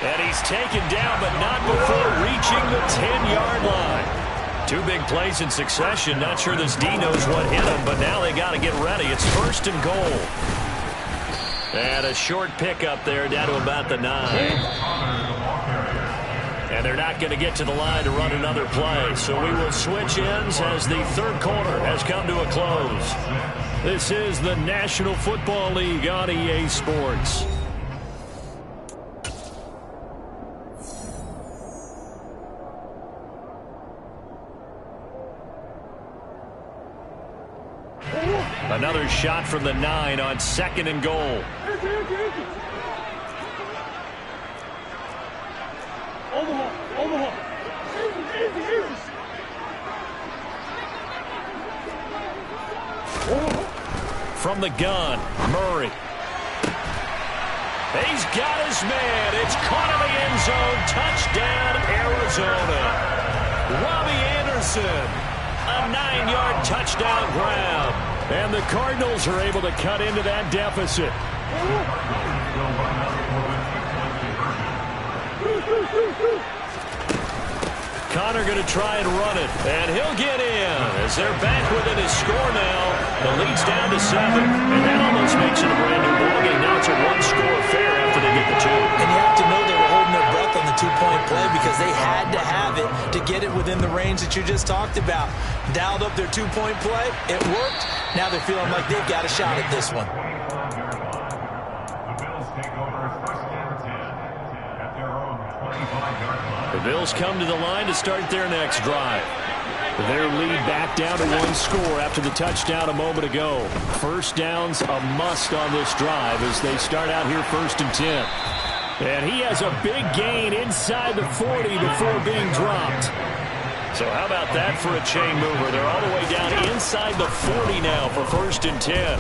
And he's taken down, but not before reaching the 10-yard line. 2 big plays in succession. Not sure this D knows what hit him, but now they got to get ready. It's 1st and goal. And a short pickup there down to about the 9. And they're not going to get to the line to run another play. So we will switch ends as the 3rd quarter has come to a close. This is the National Football League on EA Sports. Another shot from the 9 on 2nd and goal. From the gun, Murray. He's got his man. It's caught in the end zone. Touchdown, Arizona. Robbie Anderson. A 9-yard touchdown grab. And the Cardinals are able to cut into that deficit. Connor going to try and run it, and he'll get in as they're back within his score now. The lead's down to 7, and that almost makes it a brand new ballgame. Now it's a 1-score affair after they get the 2. And you have to know they were holding their breath on the 2-point play because they had to have it to get it within the range that you just talked about. Dialed up their 2-point play. It worked. Now they're feeling like they've got a shot at this one. The Bills take over 1st and 10 at their own 25-yard line. The Bills come to the line to start their next drive. Their lead back down to 1 score after the touchdown a moment ago. First down's a must on this drive as they start out here 1st and 10. And he has a big gain inside the 40 before being dropped. So how about that for a chain mover? They're all the way down inside the 40 now for 1st and 10.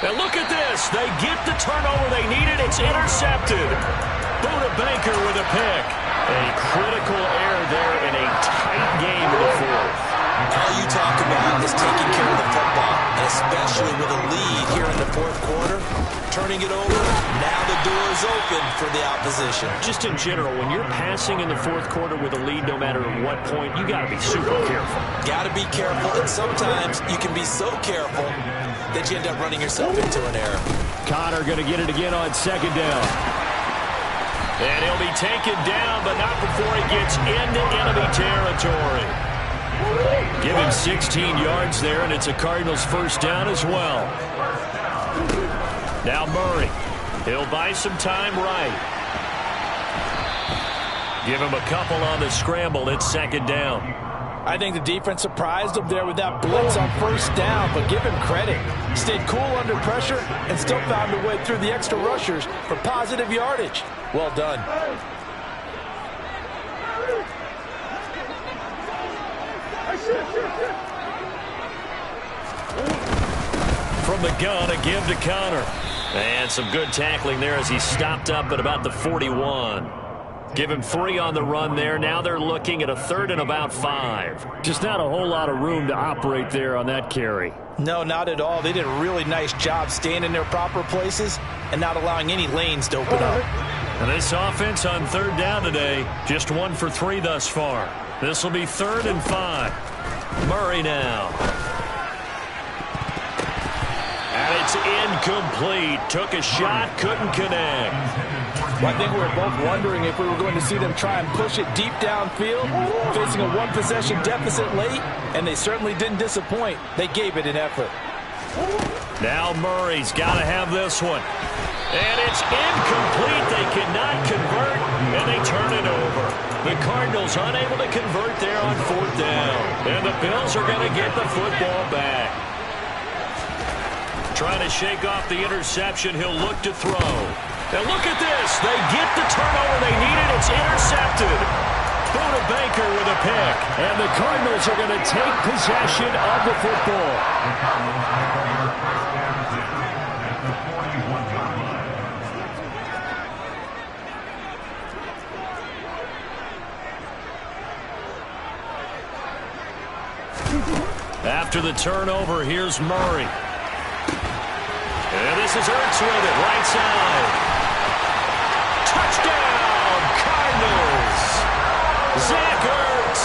And look at this. They get the turnover they needed. It's intercepted. Buda Baker with a pick. A critical error there in a tight game in the 4th. All you talk about is taking care of the football, and especially with a lead here in the 4th quarter. Turning it over, now the door is open for the opposition. Just in general, when you're passing in the 4th quarter with a lead, no matter at what point, you got to be super careful. Got to be careful, and sometimes you can be so careful that you end up running yourself into an error. Connor going to get it again on 2nd down. And he'll be taken down, but not before he gets into enemy territory. Give him 16 yards there, and it's a Cardinals first down as well. Now Murray. He'll buy some time right. Give him a couple on the scramble. It's second down. I think the defense surprised him there with that blitz on first down, but give him credit. Stayed cool under pressure and still found a way through the extra rushers for positive yardage. Well done. From the gun, a give to Connor. And some good tackling there as he stopped up at about the 41. Give him 3 on the run there. Now they're looking at a 3rd and about 5. Just not a whole lot of room to operate there on that carry. No, not at all. They did a really nice job staying in their proper places and not allowing any lanes to open up. And this offense on 3rd down today, just 1 for 3 thus far. This will be 3rd and 5. Murray now. And it's incomplete. Took a shot, couldn't connect. I think we were both wondering if we were going to see them try and push it deep downfield, facing a 1-possession deficit late, and they certainly didn't disappoint. They gave it an effort. Now Murray's got to have this one. And it's incomplete. They cannot convert, and they turn it over. The Cardinals unable to convert there on 4th down. And the Bills are going to get the football back. Trying to shake off the interception. He'll look to throw. And look at this. They get the turnover they needed. It's intercepted. Buda Baker with a pick. And the Cardinals are going to take possession of the football. After the turnover, here's Murray. And this is Ertz with it, right side. Touchdown, Cardinals! Zach Ertz,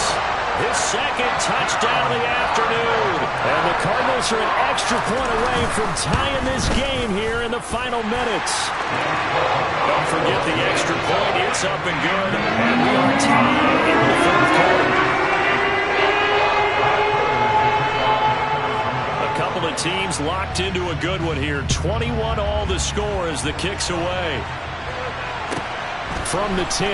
his 2nd touchdown of the afternoon. And the Cardinals are an extra point away from tying this game here in the final minutes. Don't forget the extra point. It's up and good. And we are tied in the 3rd quarter. Couple of teams locked into a good one here. 21 all the score as the kick's away. From the 10.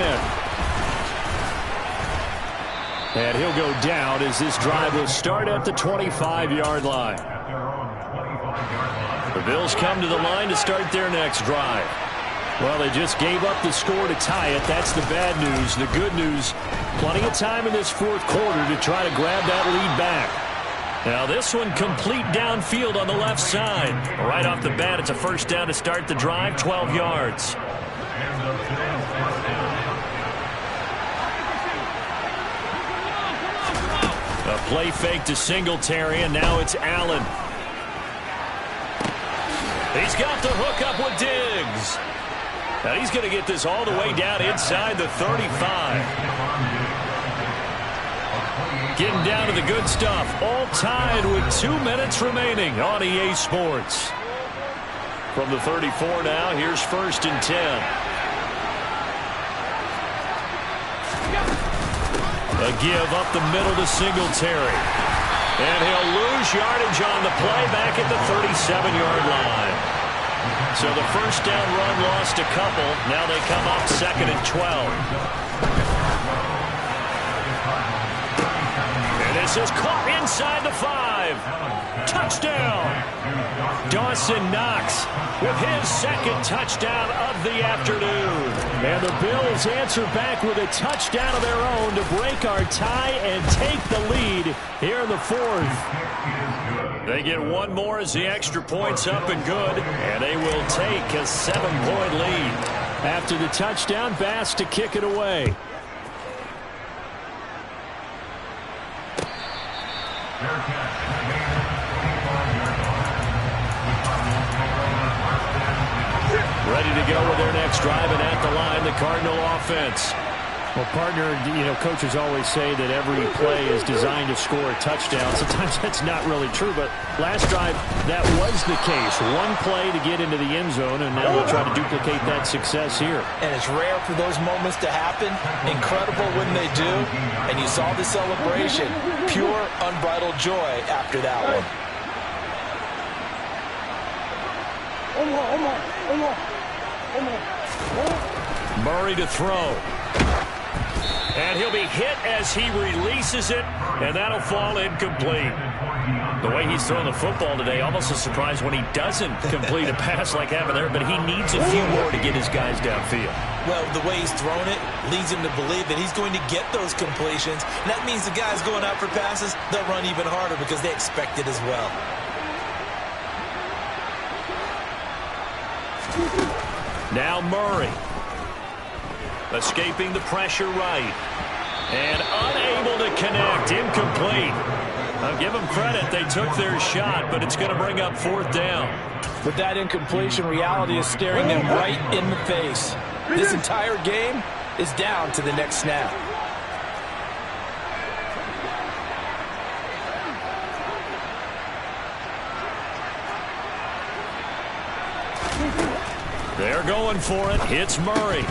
And he'll go down as this drive will start at the 25-yard line. The Bills come to the line to start their next drive. Well, they just gave up the score to tie it. That's the bad news. The good news, plenty of time in this 4th quarter to try to grab that lead back. Now this one complete downfield on the left side. Right off the bat, it's a first down to start the drive, 12 yards. A play fake to Singletary, and now it's Allen. He's got the hook up with Diggs. Now he's going to get this all the way down inside the 35. Getting down to the good stuff. All tied with 2 minutes remaining on EA Sports. From the 34 now, here's 1st and 10. A give up the middle to Singletary. And he'll lose yardage on the play back at the 37-yard line. So the first down run lost a couple. Now they come up 2nd and 12. This is caught inside the 5. Touchdown. Dawson Knox with his 2nd touchdown of the afternoon. And the Bills answer back with a touchdown of their own to break our tie and take the lead here in the 4th. They get one more as the extra point's up and good. And they will take a 7-point lead. After the touchdown, Bass to kick it away. Ready to go with their next drive, and at the line, the Cardinal offense. Well, partner, coaches always say that every play is designed to score a touchdown. Sometimes that's not really true, but last drive, that was the case. One play to get into the end zone, and now they'll try to duplicate that success here. And it's rare for those moments to happen. Incredible when they do. And you saw the celebration. Pure, unbridled joy after that one. Murray to throw. And he'll be hit as he releases it, and that'll fall incomplete. The way he's throwing the football today, almost a surprise when he doesn't complete a pass like happened there, but he needs a few more to get his guys downfield. Well, the way he's thrown it leads him to believe that he's going to get those completions. And that means the guys going out for passes, they'll run even harder because they expect it as well. Now Murray. Escaping the pressure right. And unable to connect. Incomplete. I'll give them credit. They took their shot, but it's going to bring up 4th down. With that incompletion, reality is staring them right in the face. This entire game is down to the next snap. They're going for it. Hits Murray.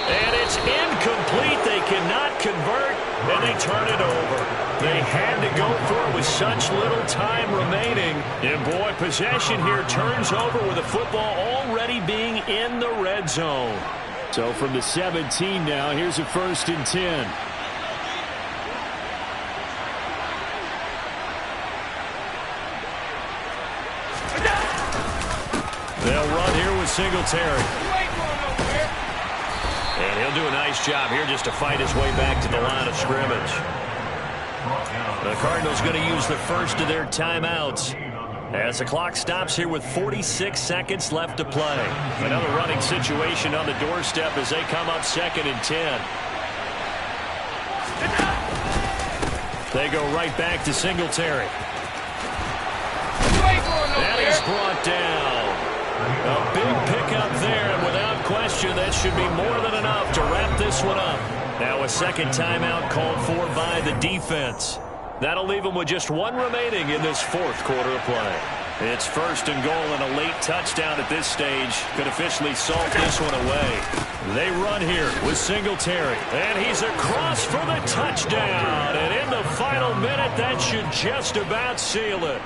And it's incomplete. They cannot convert, and they turn it over. They had to go for it with such little time remaining. And, boy, possession here turns over with the football already being in the red zone. So from the 17 now, here's a 1st and 10. They'll run here with Singletary. And he'll do a nice job here just to fight his way back to the line of scrimmage. The Cardinals going to use the first of their timeouts as the clock stops here with 46 seconds left to play. Another running situation on the doorstep as they come up 2nd and 10. They go right back to Singletary. And he's brought down. A big pickup there, and without question, that should be more than enough to wrap this one up. Now a second timeout called for by the defense. That'll leave them with just one remaining in this 4th quarter of play. It's 1st and goal, and a late touchdown at this stage could officially salt this one away. They run here with Singletary, and he's across for the touchdown. And in the final minute, that should just about seal it.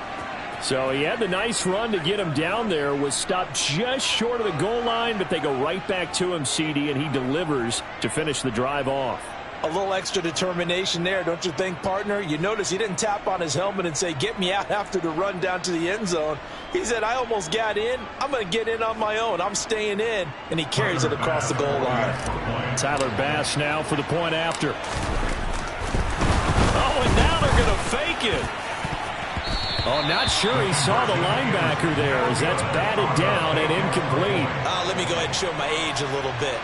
So he had the nice run to get him down there, was stopped just short of the goal line, but they go right back to him, CD, and he delivers to finish the drive off. A little extra determination there, don't you think, partner? You notice he didn't tap on his helmet and say, get me out after the run down to the end zone. He said, I almost got in. I'm going to get in on my own. I'm staying in. And he carries it across the goal line. Tyler Bass now for the point after. Oh, and now they're going to fake it. Oh, not sure he saw the linebacker there as that's batted down and incomplete. Let me go ahead and show my age a little bit.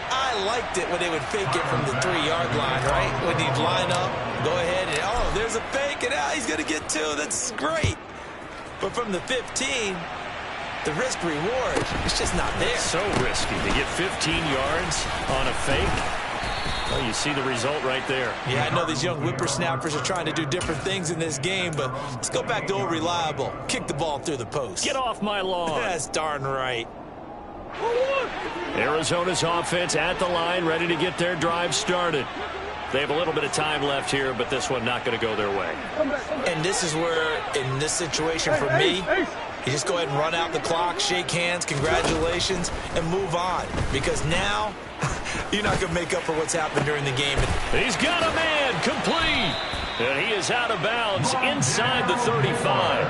I liked it when they would fake it from the 3-yard line, right? When he'd line up, go ahead and, oh, there's a fake, and he's going to get 2. That's great. But from the 15, the risk-reward, it's just not there. It's so risky to get 15 yards on a fake. Well, you see the result right there. Yeah, I know these young whippersnappers are trying to do different things in this game, but let's go back to old reliable. Kick the ball through the post. Get off my lawn. That's darn right. Arizona's offense at the line, ready to get their drive started. They have a little bit of time left here, but this one not going to go their way. And this is where, in this situation for me, you just go ahead and run out the clock, shake hands, congratulations, and move on. Because now, you're not going to make up for what's happened during the game. He's got a man, complete. And he is out of bounds inside the 35.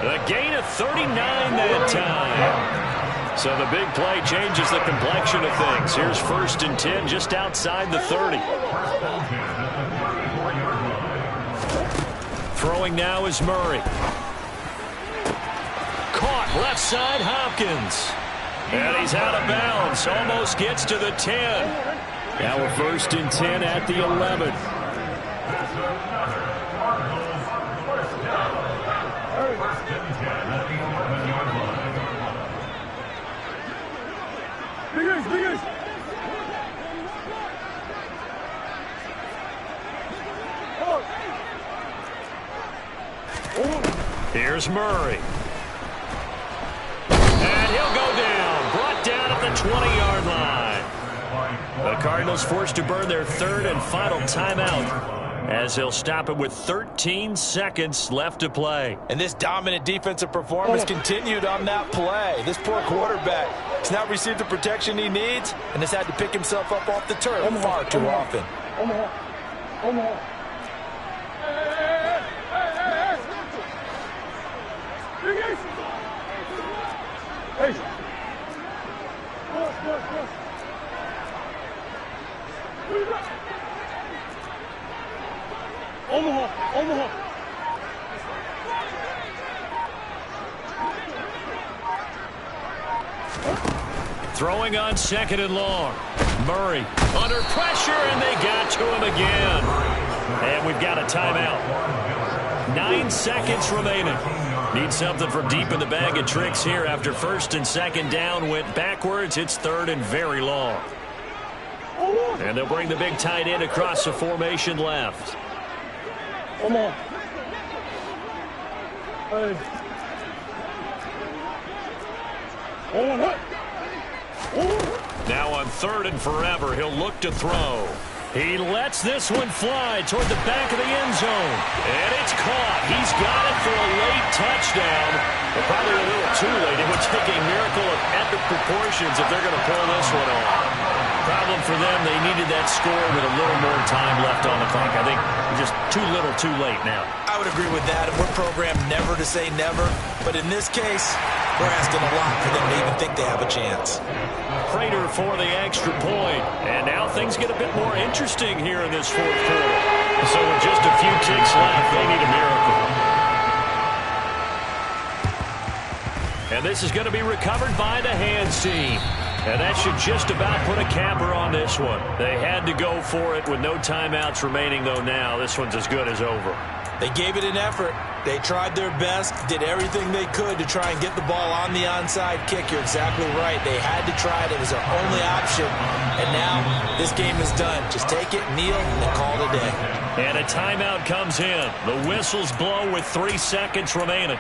A gain of 39 that time. So the big play changes the complexion of things. Here's 1st and 10 just outside the 30. Throwing now is Murray. Caught left side, Hopkins. And he's out of bounds. Almost gets to the 10. Now we're 1st and 10 at the 11. Here's Murray. And he'll go down. Brought down at the 20-yard line. The Cardinals forced to burn their third and final timeout, as they'll stop it with 13 seconds left to play. And this dominant defensive performance continued on that play. This poor quarterback has not received the protection he needs and has had to pick himself up off the turf far too often. Throwing on second and long. Murray under pressure, and they got to him again. And we've got a timeout. 9 seconds remaining. Need something from deep in the bag of tricks here after first and second down went backwards. It's third and very long. And they'll bring the big tight end across the formation left. Now on third and forever, he'll look to throw. He lets this one fly toward the back of the end zone. And it's caught. He's got it for a late touchdown. But probably a little too late. It would take a miracle of epic proportions if they're going to pull this one off. Problem for them, they needed that score with a little more time left on the clock. I think just too little too late now. I would agree with that. We're programmed never to say never. But in this case, we're asking a lot for them to even think they have a chance. Prater for the extra point. And now things get a bit more interesting here in this fourth quarter. So with just a few ticks left, they need a miracle. And this is going to be recovered by the hands team. And that should just about put a capper on this one. They had to go for it with no timeouts remaining, though now this one's as good as over. They gave it an effort. They tried their best, did everything they could to try and get the ball on the onside kick. You're exactly right. They had to try it. It was their only option. And now this game is done. Just take it, kneel, and call it a day. And a timeout comes in. The whistles blow with 3 seconds remaining.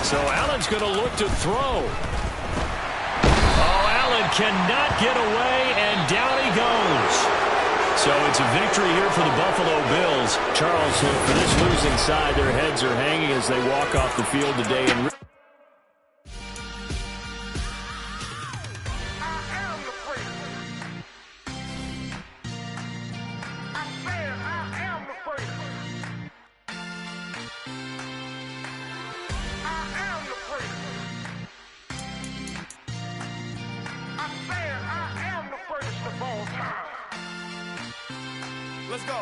So Allen's going to look to throw. Oh, Allen cannot get away, and down he goes. So it's a victory here for the Buffalo Bills. Charles, for this losing side, their heads are hanging as they walk off the field today. And Let's go. I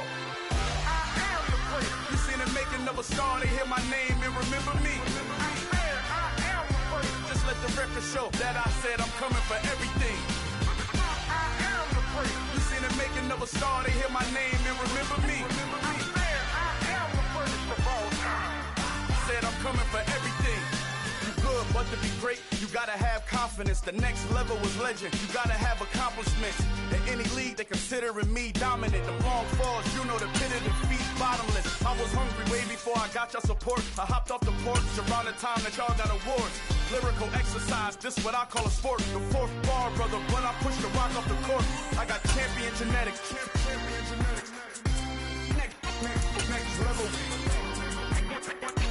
am the great. You seen the making of a star, they hear my name and remember me. I am the great. Just let the record show that I said I'm coming for everything. I am the great. You seen the making of a star, they hear my name and remember me. I am the greatest of all time. Said I'm coming for everything. You good, but to be great, you gotta have confidence. The next level was legend. You gotta have accomplishments. In any league, they considering me dominant. The long falls, you know the pit of defeat, bottomless. I was hungry way before I got your support. I hopped off the porch around the time that y'all got awards. Lyrical exercise, this what I call a sport. The fourth bar, brother, when I push the rock off the court. I got champion genetics. Champion genetics. Next level.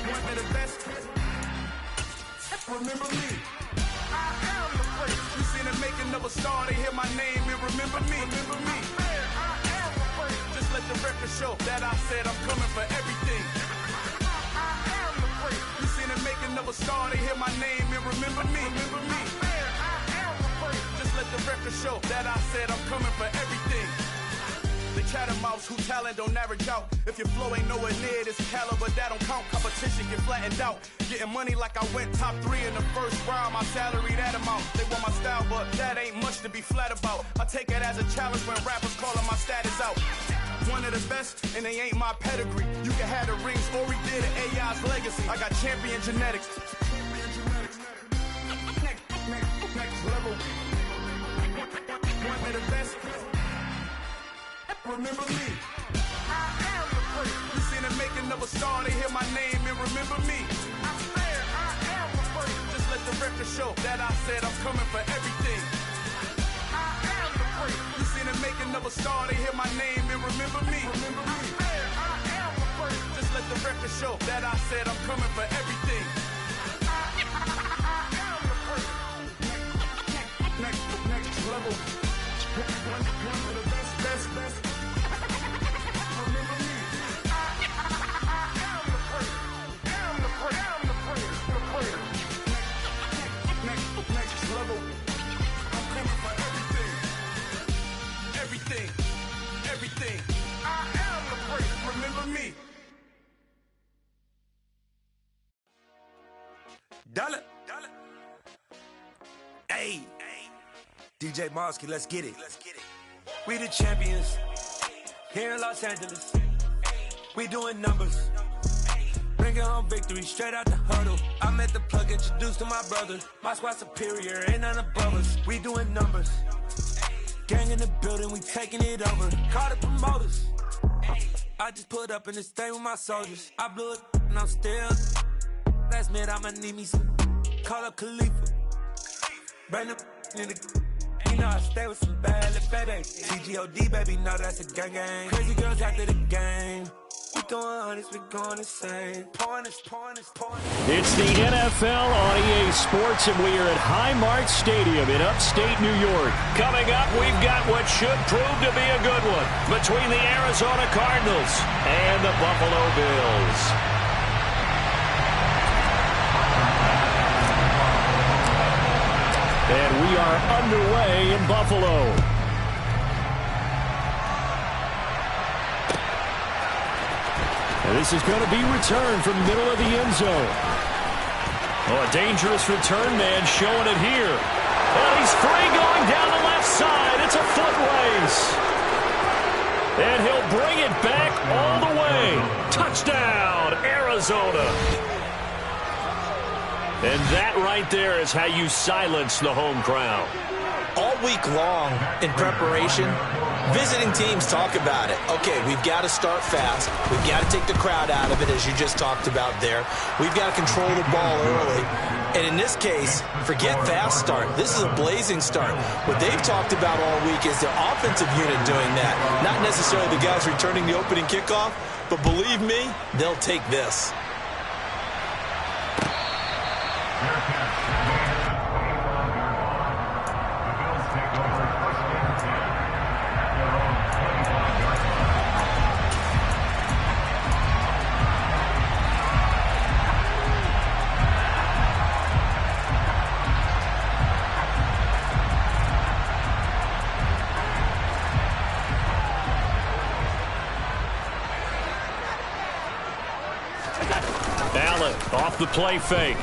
One of the best. Remember me. I am the great. You seen the making of a star, they hear my name and remember me. Remember me. I am the great. Just let the record show that I said I'm coming for everything. I am the great. You seen the making of a star, they hear my name and remember me. Remember me. I am the great. Just let the record show that I said I'm coming for everything. They chattermouths who talent don't average out. If your flow ain't nowhere near this caliber, that don't count. Competition get flattened out. Getting money like I went top 3 in the first round. My salary that amount. They want my style, but that ain't much to be flat about. I take it as a challenge when rappers calling my status out. One of the best, and they ain't my pedigree. You can have the rings, or we did it, AI's legacy. I got champion genetics. Next level. One of the best. Remember me. I am the first. You seen the making of a star, they hear my name and remember me. I swear I am the first. Just let the record show that I said I'm coming for everything. I am the first. You seen the making of a star, they hear my name and remember me. I swear I am the first. Just let the record show that I said I'm coming for everything. I am the first. Next level. One of the best. Remember me. I am the first. I'm the first. Next level. I'm coming for everything. I am the first. Remember me. Dollar. Hey. DJ Mosky, let's get it. We the champions here in Los Angeles. We doing numbers. Bringing home victory straight out the huddle. I met the plug, introduced to my brother. My squad superior, ain't none above us. We doing numbers. Gang in the building, we taking it over. Call the promoters. I just put up in this thing with my soldiers. I blew it and I'm still. Last minute I'ma need me some. Call up Khalifa. Bring them in the. You know I stay with some bad little baby. TGOD baby, know that's a gang. Crazy girls after the game. We throwing hundreds, we going insane. Pointers. It's the NFL on EA Sports, and we are at Highmark Stadium in upstate New York. Coming up, we've got what should prove to be a good one between the Arizona Cardinals and the Buffalo Bills. And we are underway in Buffalo. And this is going to be returned from the middle of the end zone. Oh, a dangerous return man showing it here. And he's free going down the left side. It's a foot race. And he'll bring it back all the way. Touchdown, Arizona. And that right there is how you silence the home crowd. All week long in preparation, visiting teams talk about it. Okay, we've got to start fast. We've got to take the crowd out of it, as you just talked about there. We've got to control the ball early. And in this case, forget fast start. This is a blazing start. What they've talked about all week is their offensive unit doing that. Not necessarily the guys returning the opening kickoff, but believe me, they'll take this. Allen off the play fake.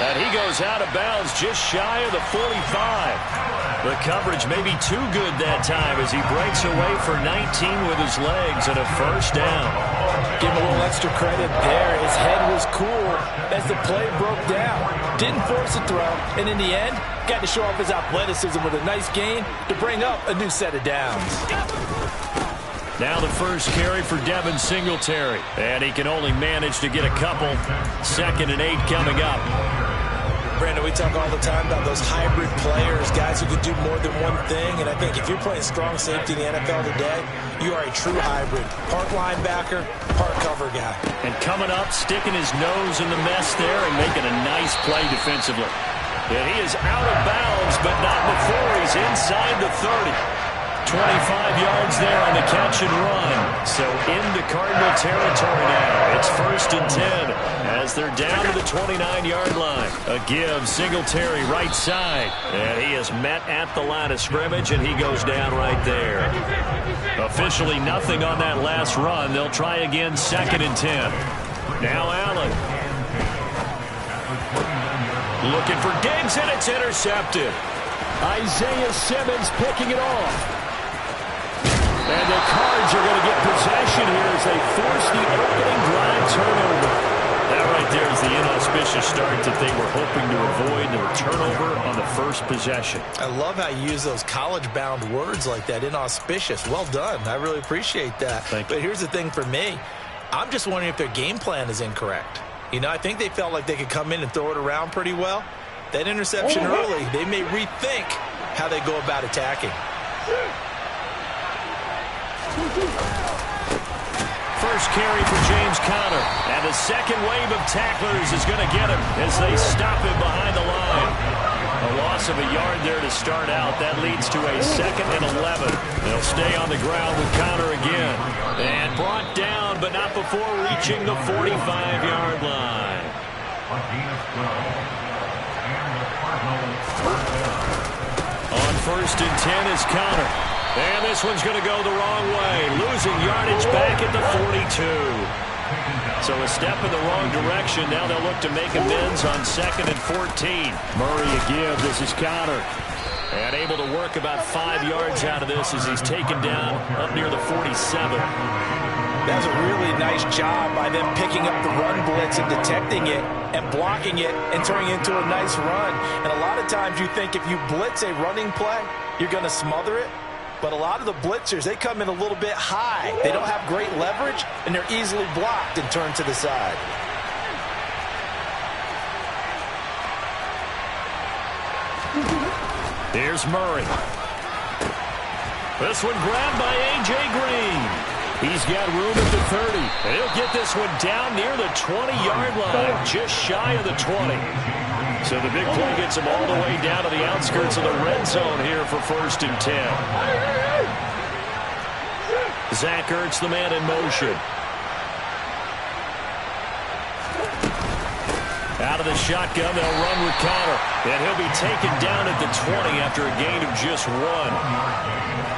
And he goes out of bounds just shy of the 45. The coverage may be too good that time as he breaks away for 19 with his legs and a first down. Give him a little extra credit there. His head was cool as the play broke down. Didn't force a throw, and in the end, got to show off his athleticism with a nice gain to bring up a new set of downs. Now the first carry for Devin Singletary. And he can only manage to get a couple. 2nd and 8 coming up. Brandon, we talk all the time about those hybrid players, guys who could do more than one thing. And I think if you're playing strong safety in the NFL today, you are a true hybrid. Part linebacker, part cover guy. And coming up, sticking his nose in the mess there and making a nice play defensively. And he is out of bounds, but not before he's inside the 30. 25 yards there on the catch and run. So into Cardinal territory now. It's 1st and 10 as they're down to the 29-yard line. A give, Singletary right side. And he is met at the line of scrimmage, and he goes down right there. Officially nothing on that last run. They'll try again 2nd and 10. Now Allen. Looking for Diggs, and it's intercepted. Isaiah Simmons picking it off. And the Cards are going to get possession here as they force the opening drive turnover. That right there is the inauspicious start that they were hoping to avoid, the turnover on the first possession. I love how you use those college-bound words like that, inauspicious. Well done. I really appreciate that. Thank you. But here's the thing for me. I'm just wondering if their game plan is incorrect. You know, I think they felt like they could come in and throw it around pretty well. That interception early, they may rethink how they go about attacking. First carry for James Conner. And the second wave of tacklers is going to get him as they stop him behind the line. A loss of a yard there to start out. That leads to a 2nd and 11. They'll stay on the ground with Conner again. And brought down, but not before reaching the 45-yard line. On 1st and 10 is Conner. And this one's going to go the wrong way. Losing yardage back at the 42. So a step in the wrong direction. Now they'll look to make amends on 2nd and 14. Murray again. This is Conner. And able to work about 5 yards out of this as he's taken down up near the 47. That's a really nice job by them picking up the run blitz and detecting it and blocking it and turning it into a nice run. And a lot of times you think if you blitz a running play, you're going to smother it. But a lot of the blitzers, they come in a little bit high. They don't have great leverage, and they're easily blocked and turned to the side. Here's Murray. This one grabbed by A.J. Green. He's got room at the 30. And he'll get this one down near the 20-yard line, just shy of the 20. So the big play gets him all the way down to the outskirts of the red zone here for 1st and 10. Zach Ertz, the man in motion. Out of the shotgun, they'll run with Conner. And he'll be taken down at the 20 after a gain of just 1.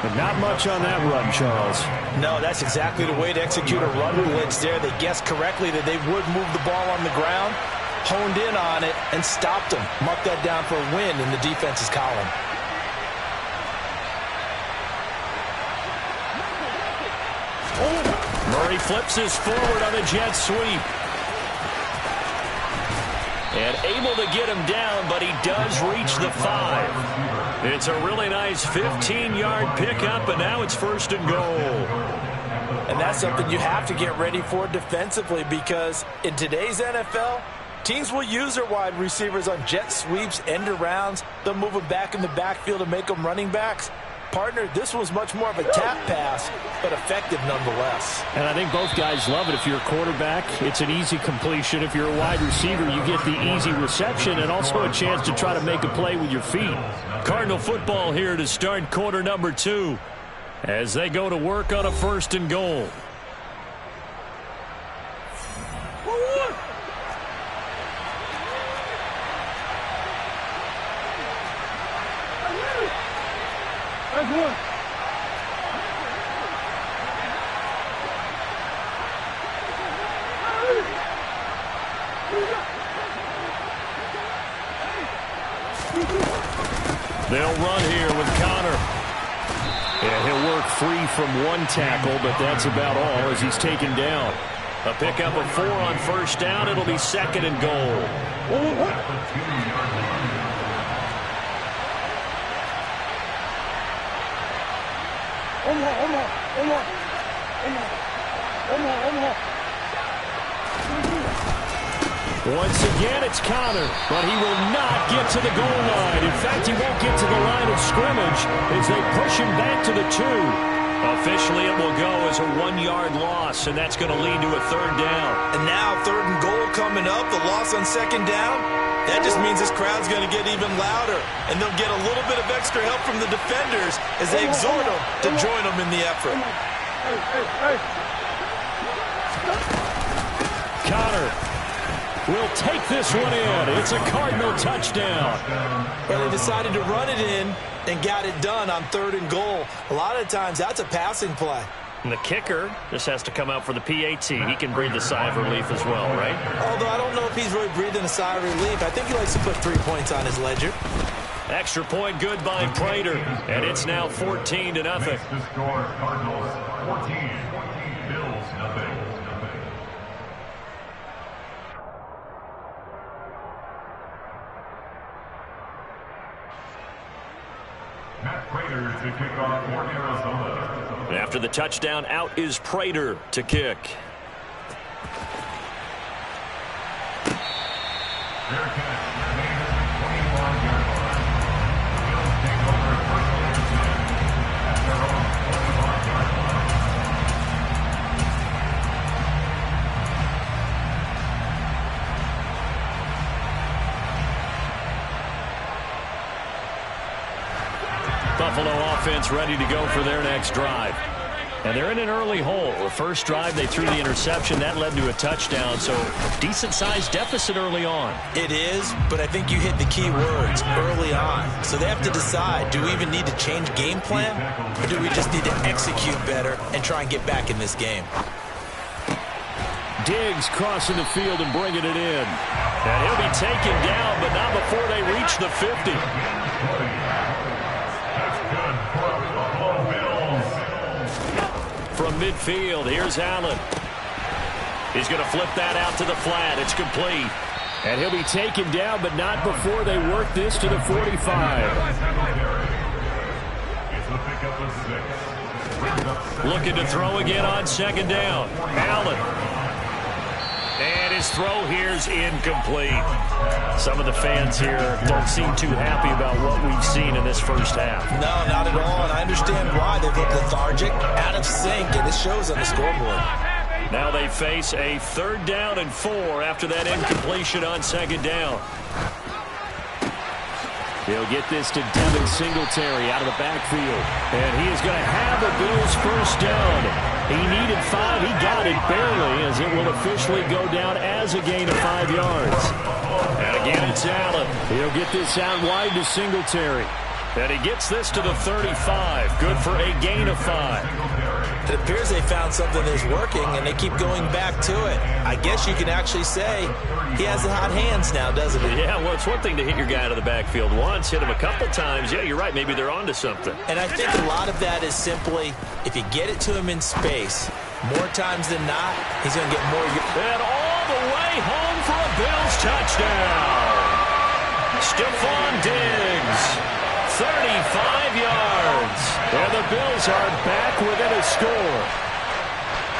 But not much on that run, Charles. No, that's exactly the way to execute a run blitz there. They guessed correctly that they would move the ball on the ground, honed in on it, and stopped them. Mark that down for a win in the defense's column. Murray flips this forward on the jet sweep. And able to get him down, but he does reach the 5. It's a really nice 15-yard pickup, and now it's 1st and goal. And that's something you have to get ready for defensively, because in today's NFL, teams will use their wide receivers on jet sweeps, end arounds. They'll move them back in the backfield and make them running backs. Partner, this was much more of a tap pass, but effective nonetheless. And I think both guys love it. If you're a quarterback, it's an easy completion. If you're a wide receiver, you get the easy reception and also a chance to try to make a play with your feet. Cardinal football here to start quarter number 2 as they go to work on a 1st and goal. They'll run here with Conner. And he'll work free from one tackle, but that's about all as he's taken down. A pickup of 4 on 1st down. It'll be 2nd and goal. Once again, it's Conner, but he will not get to the goal line. In fact, he won't get to the line of scrimmage as they push him back to the 2. Officially, it will go as a 1-yard loss, and that's going to lead to a 3rd down. And now 3rd and goal coming up, the loss on 2nd down. That just means this crowd's going to get even louder, and they'll get a little bit of extra help from the defenders as they exhort them to join them in the effort. Conner will take this one in. It's a Cardinal touchdown. Well, they decided to run it in and got it done on 3rd and goal. A lot of times, that's a passing play. And the kicker just has to come out for the PAT. He can breathe a sigh of relief as well, right? Although I don't know if he's really breathing a sigh of relief. I think he likes to put 3 points on his ledger. Extra point good by Prater, and it's now 14-0. Next to score, Cardinals 14, Bills nothing. Matt Prater to kick off for Arizona. After the touchdown, out is Prater to kick. Fair catch, remains at the 21-yard line. Bills take over first and 10 at their own 21-yard line. Buffalo offense ready to go for their next drive. And they're in an early hole. The first drive, they threw the interception. That led to a touchdown, so decent-sized deficit early on. It is, but I think you hit the key words, early on. So they have to decide, do we even need to change game plan, or do we just need to execute better and try and get back in this game? Diggs crossing the field and bringing it in. And he'll be taken down, but not before they reach the 50. That's good for the Buffalo Bills. From midfield, here's Allen. He's going to flip that out to the flat. It's complete. And he'll be taken down, but not before they work this to the 45. It's a pickup of 6. Looking to throw again on second down. Allen. And his throw here's incomplete. Some of the fans here don't seem too happy about what we've seen in this first half. No, not at all, and I understand why. They look lethargic, out of sync, and it shows on the scoreboard. Now they face a 3rd down and 4 after that incompletion on second down. He'll get this to Devin Singletary out of the backfield. And he is going to have the Bills' first down. He needed 5. He got it barely, as it will officially go down as a gain of 5 yards. And again, it's Allen. He'll get this out wide to Singletary. And he gets this to the 35. Good for a gain of 5. It appears they found something that's working, and they keep going back to it. I guess you can actually say he has the hot hands now, doesn't he? Yeah, well, it's one thing to hit your guy out of the backfield once, hit him a couple times. Yeah, you're right. Maybe they're onto something. And I think a lot of that is simply, if you get it to him in space, more times than not, he's going to get more. And all the way home for a Bills touchdown. Stephon Diggs. 35 yards. And the Bills are back within a score.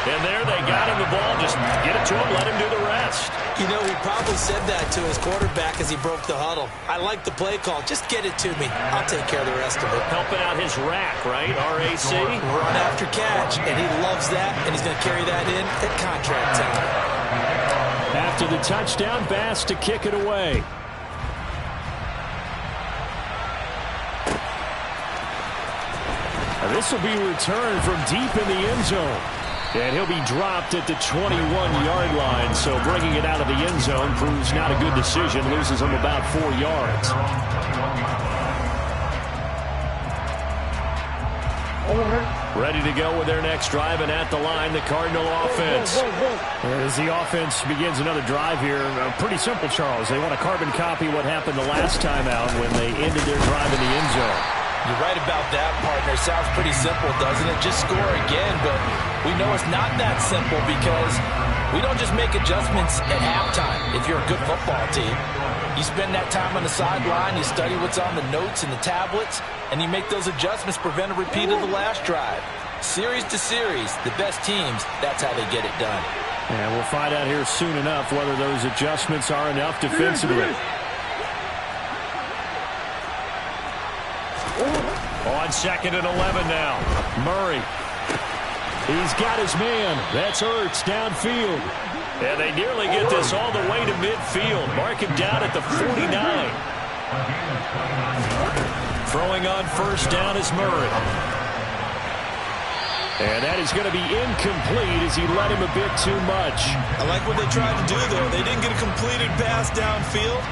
And there they got him the ball. Just get it to him, let him do the rest. You know, he probably said that to his quarterback as he broke the huddle. I like the play call. Just get it to me. I'll take care of the rest of it. Helping out his rack, right? RAC. Run after catch. And he loves that, and he's going to carry that in at contract time. After the touchdown, Bass to kick it away. This will be returned from deep in the end zone. And he'll be dropped at the 21-yard line. So bringing it out of the end zone proves not a good decision. Loses him about 4 yards. Ready to go with their next drive, and at the line, the Cardinal offense. As the offense begins another drive here, pretty simple, Charles. They want to carbon copy what happened the last time out when they ended their drive in the end zone. You're right about that, partner. Sounds pretty simple, doesn't it? Just score again, but we know it's not that simple because we don't just make adjustments at halftime if you're a good football team. You spend that time on the sideline, you study what's on the notes and the tablets, and you make those adjustments, prevent a repeat of the last drive. Series to series, the best teams, that's how they get it done. And we'll find out here soon enough whether those adjustments are enough defensively. On 2nd and 11 now. Murray. He's got his man. That's Ertz downfield. And they nearly get this all the way to midfield. Mark him down at the 49. Throwing on first down is Murray. And that is going to be incomplete as he let him a bit too much. I like what they tried to do there. They didn't get a completed pass downfield,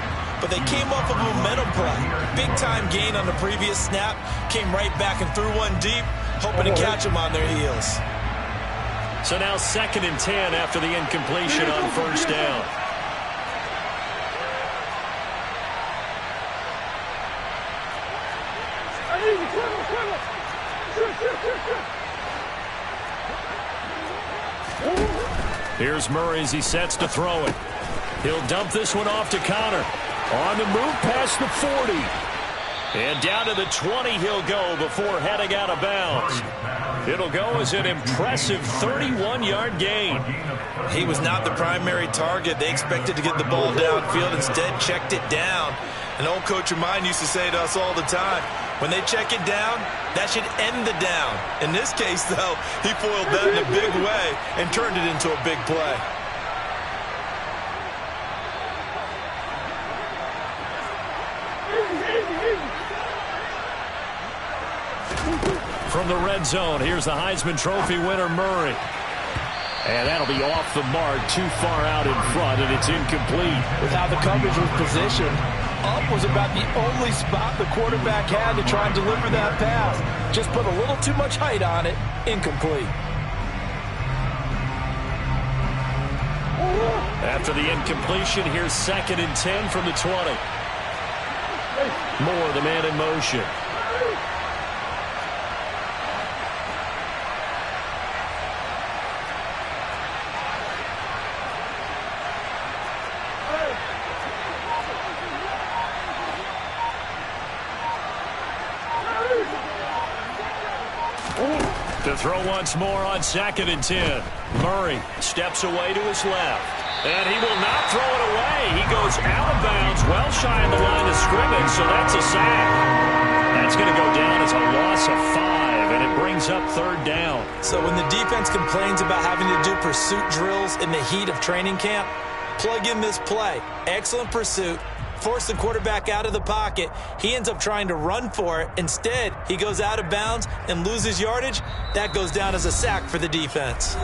but they came off of a momentum play. Big-time gain on the previous snap. Came right back and threw one deep, hoping to catch them on their heels. So now 2nd and 10 after the incompletion on first down. Here's Murray as he sets to throw it. He'll dump this one off to Connor. On the move past the 40. And down to the 20 he'll go before heading out of bounds. It'll go as an impressive 31-yard gain. He was not the primary target. They expected to get the ball downfield. Instead, checked it down. An old coach of mine used to say to us all the time, when they check it down, that should end the down. In this case, though, he foiled that in a big way and turned it into a big play. From the red zone, here's the Heisman Trophy winner, Murray. And that'll be off the mark, too far out in front, and it's incomplete. With how the coverage was positioned, up was about the only spot the quarterback had to try and deliver that pass. Just put a little too much height on it. Incomplete. After the incompletion, here's 2nd and 10 from the 20. Moore, the man in motion. To throw once more on 2nd and 10. Murray steps away to his left. And he will not throw it away. He goes out of bounds, well shy of the line of scrimmage, so that's a sack. That's going to go down as a loss of 5, and it brings up 3rd down. So when the defense complains about having to do pursuit drills in the heat of training camp, plug in this play. Excellent pursuit. Force the quarterback out of the pocket. He ends up trying to run for it. Instead, he goes out of bounds and loses yardage. That goes down as a sack for the defense.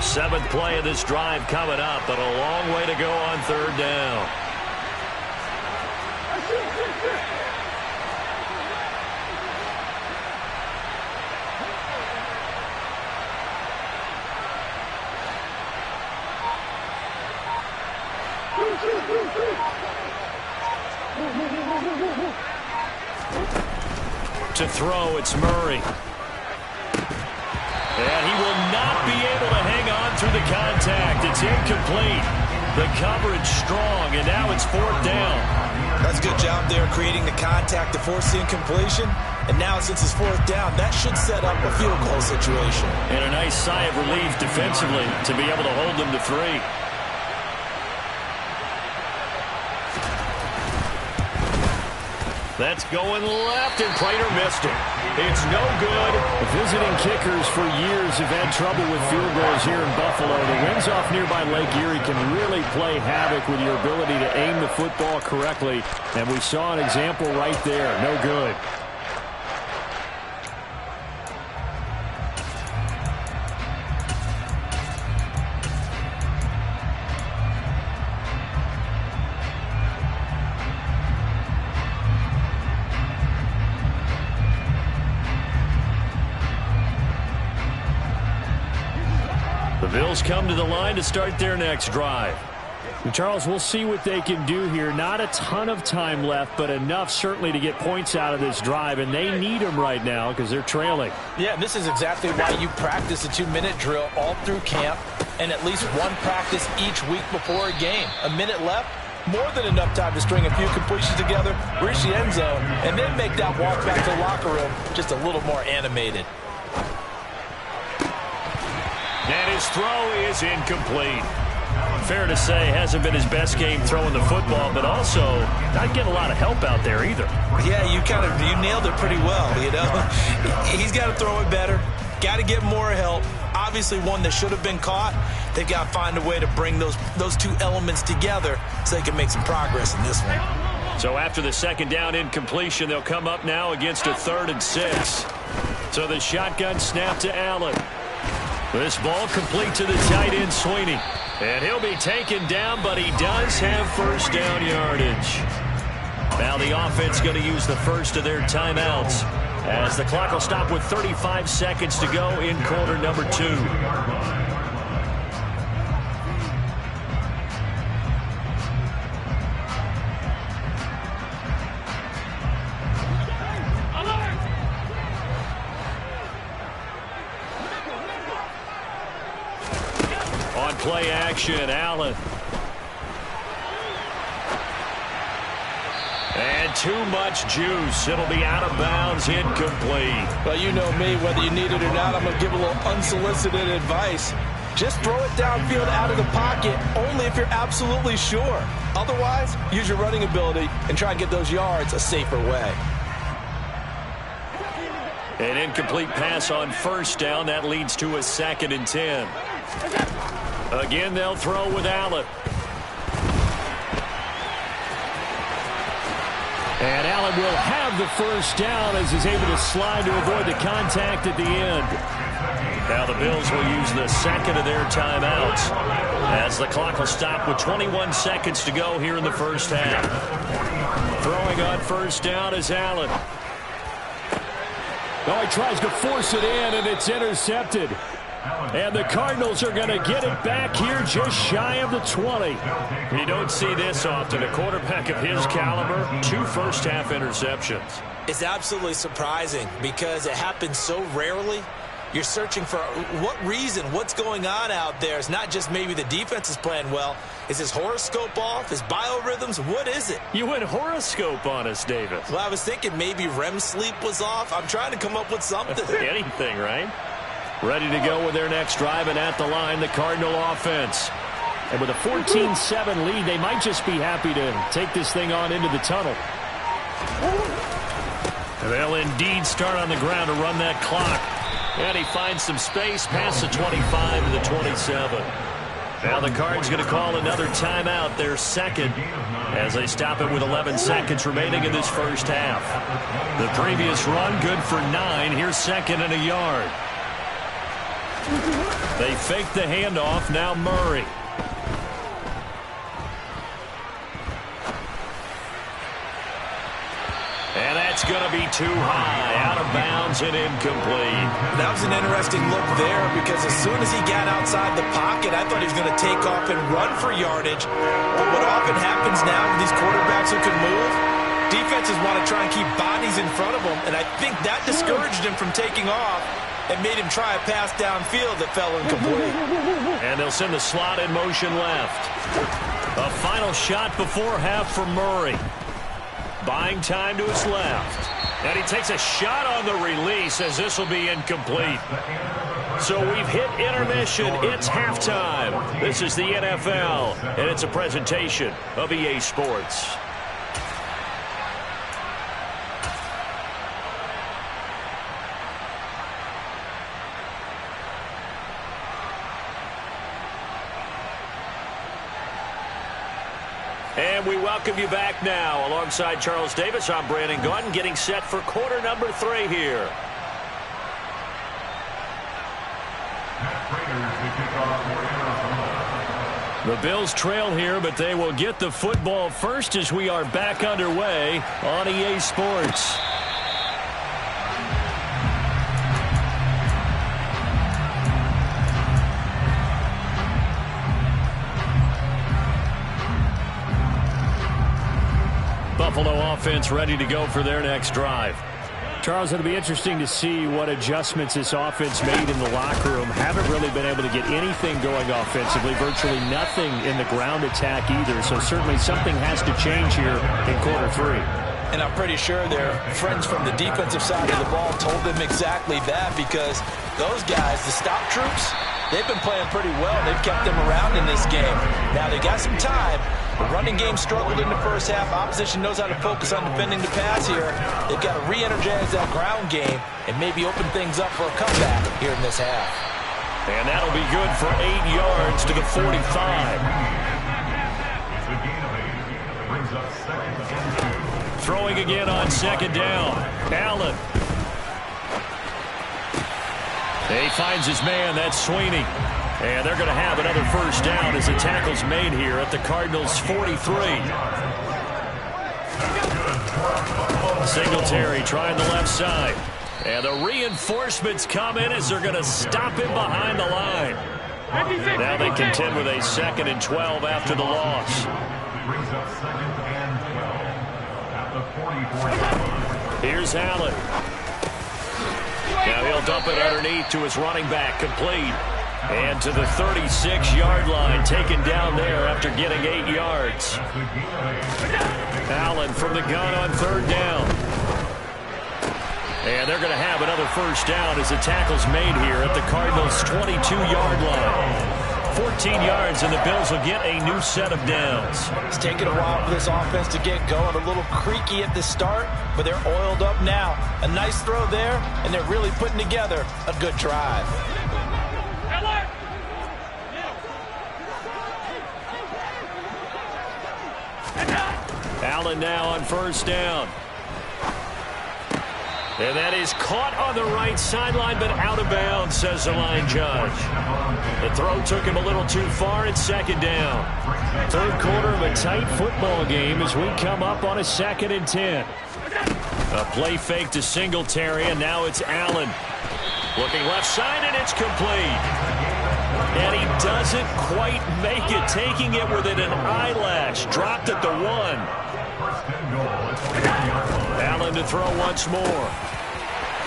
Seventh play of this drive coming up, but a long way to go on 3rd down. To throw, it's Murray. And he will not be able to hang on through the contact. It's incomplete. The coverage strong, and now it's 4th down. That's a good job there creating the contact to force the incompletion. And now since it's 4th down, that should set up a field goal situation. And a nice sigh of relief defensively to be able to hold them to 3. That's going left, and Prater missed it. It's no good. The visiting kickers for years have had trouble with field goals here in Buffalo. The winds off nearby Lake Erie can really play havoc with your ability to aim the football correctly. And we saw an example right there. No good. The Bills come to the line to start their next drive. And Charles, we'll see what they can do here. Not a ton of time left, but enough certainly to get points out of this drive, and they need them right now because they're trailing. Yeah, and this is exactly why you practice a 2-minute drill all through camp and at least one practice each week before a game. A minute left, more than enough time to string a few completions together, reach the end zone, and then make that walk back to the locker room just a little more animated. And his throw is incomplete. Fair to say, hasn't been his best game throwing the football, but also not getting a lot of help out there either. Yeah, you nailed it pretty well, you know. He's got to throw it better, got to get more help. Obviously, obviously one that should have been caught. They've got to find a way to bring those two elements together so they can make some progress in this one. So after the second down incompletion, they'll come up now against a 3rd and 6. So the shotgun snap to Allen. This ball complete to the tight end, Sweeney. And he'll be taken down, but he does have first down yardage. Now the offense going to use the first of their timeouts as the clock will stop with 35 seconds to go in quarter number 2. On play action, Allen. And too much juice. It'll be out of bounds, incomplete. Well, you know me, whether you need it or not, I'm going to give a little unsolicited advice. Just throw it downfield out of the pocket, only if you're absolutely sure. Otherwise, use your running ability and try and get those yards a safer way. An incomplete pass on first down. That leads to a 2nd and 10. Again, they'll throw with Allen. And Allen will have the first down as he's able to slide to avoid the contact at the end. Now the Bills will use the second of their timeouts as the clock will stop with 21 seconds to go here in the first half. Throwing on first down is Allen. Oh, he tries to force it in, and it's intercepted. And the Cardinals are going to get it back here just shy of the 20. You don't see this often. A quarterback of his caliber, 2 first-half interceptions. It's absolutely surprising because it happens so rarely. You're searching for what reason, what's going on out there. It's not just maybe the defense is playing well. Is his horoscope off? His biorhythms? What is it? You went horoscope on us, Davis. Well, I was thinking maybe REM sleep was off. I'm trying to come up with something. Anything, right? Ready to go with their next drive, and at the line, the Cardinal offense. And with a 14-7 lead, they might just be happy to take this thing on into the tunnel. They'll indeed start on the ground to run that clock. And he finds some space past the 25 to the 27. Now the Cards going to call another timeout, their second, as they stop it with 11 seconds remaining in this first half. The previous run, good for 9. Here's 2nd and a yard. They fake the handoff. Now Murray. And that's going to be too high. Out of bounds and incomplete. That was an interesting look there because as soon as he got outside the pocket, I thought he was going to take off and run for yardage. But what often happens now with these quarterbacks who can move, defenses want to try and keep bodies in front of them. And I think that discouraged him from taking off and made him try a pass downfield that fell incomplete. And they'll send the slot in motion left. A final shot before half for Murray. Buying time to his left. And he takes a shot on the release as this will be incomplete. So we've hit intermission. It's halftime. This is the NFL, and it's a presentation of EA Sports. And we welcome you back now. Alongside Charles Davis, I'm Brandon Gaudin, getting set for quarter number 3 here. The Bills trail here, but they will get the football first as we are back underway on EA Sports. Buffalo offense ready to go for their next drive. Charles, it'll be interesting to see what adjustments this offense made in the locker room. Haven't really been able to get anything going offensively, virtually nothing in the ground attack either. So certainly something has to change here in quarter 3. And I'm pretty sure their friends from the defensive side of the ball told them exactly that, because those guys, the stop troops, they've been playing pretty well. They've kept them around in this game. Now they got some time. The running game struggled in the first half. Opposition knows how to focus on defending the pass here. They've got to re-energize that ground game and maybe open things up for a comeback here in this half. And that'll be good for 8 yards to the 45. It's a gain of 8. Brings up 2nd and 2. Throwing again on 2nd down. Allen. He finds his man. That's Sweeney. And they're going to have another first down as the tackle's made here at the Cardinals' 43. Singletary trying the left side. And the reinforcements come in as they're going to stop him behind the line. Now they contend with a 2nd and 12 after the loss. Brings up 2nd and 12 at the 44. Here's Allen. Now he'll dump it underneath to his running back, complete. And to the 36-yard line, taken down there after getting 8 yards. Allen from the gun on 3rd down. And they're going to have another first down as the tackle's made here at the Cardinals' 22-yard line. 14 yards, and the Bills will get a new set of downs. It's taken a while for this offense to get going. A little creaky at the start, but they're oiled up now. A nice throw there, and they're really putting together a good drive. Allen now on 1st down. And that is caught on the right sideline, but out of bounds, says the line judge. The throw took him a little too far at 2nd down. 3rd quarter of a tight football game as we come up on a 2nd and 10. A play fake to Singletary, and now it's Allen. Looking left side, and it's complete. And he doesn't quite make it, taking it within an eyelash. Dropped at the 1. Allen to throw once more.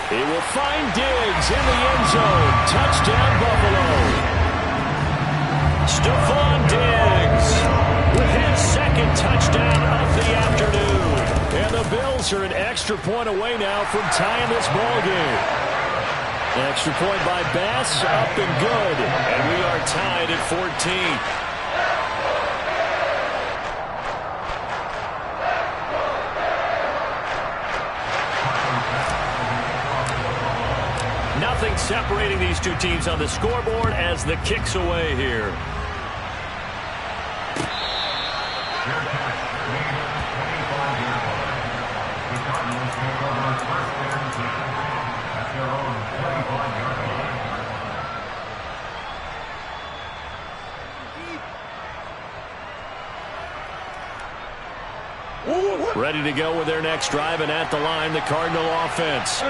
He will find Diggs in the end zone. Touchdown, Buffalo. Stephon Diggs with his 2nd touchdown of the afternoon. And the Bills are an extra point away now from tying this ball game. Extra point by Bass, up and good. And we are tied at 14. Nothing separating these two teams on the scoreboard as the kick's away here. Ready to go with their next drive, and at the line, the Cardinal offense.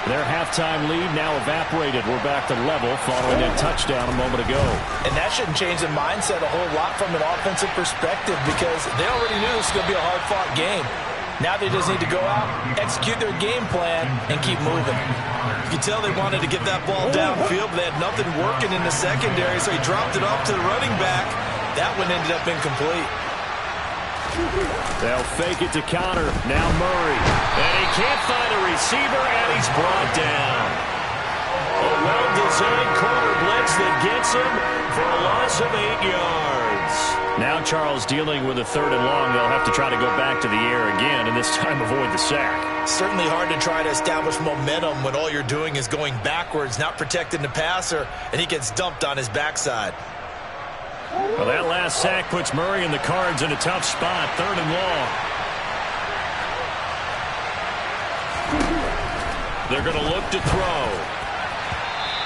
Their halftime lead now evaporated. We're back to level following that touchdown a moment ago. And that shouldn't change the mindset a whole lot from an offensive perspective because they already knew this was going to be a hard-fought game. Now they just need to go out, execute their game plan, and keep moving. You can tell they wanted to get that ball downfield, but they had nothing working in the secondary, so he dropped it off to the running back. That one ended up incomplete. They'll fake it to counter. Now Murray. And he can't find a receiver, and he's brought down. A well-designed corner blitz that gets him for a loss of 8 yards. Now Charles dealing with a 3rd and long. They'll have to try to go back to the air again, and this time avoid the sack. Certainly hard to try to establish momentum when all you're doing is going backwards, not protecting the passer, and he gets dumped on his backside. Well, that last sack puts Murray and the Cards in a tough spot. 3rd and long. They're going to look to throw.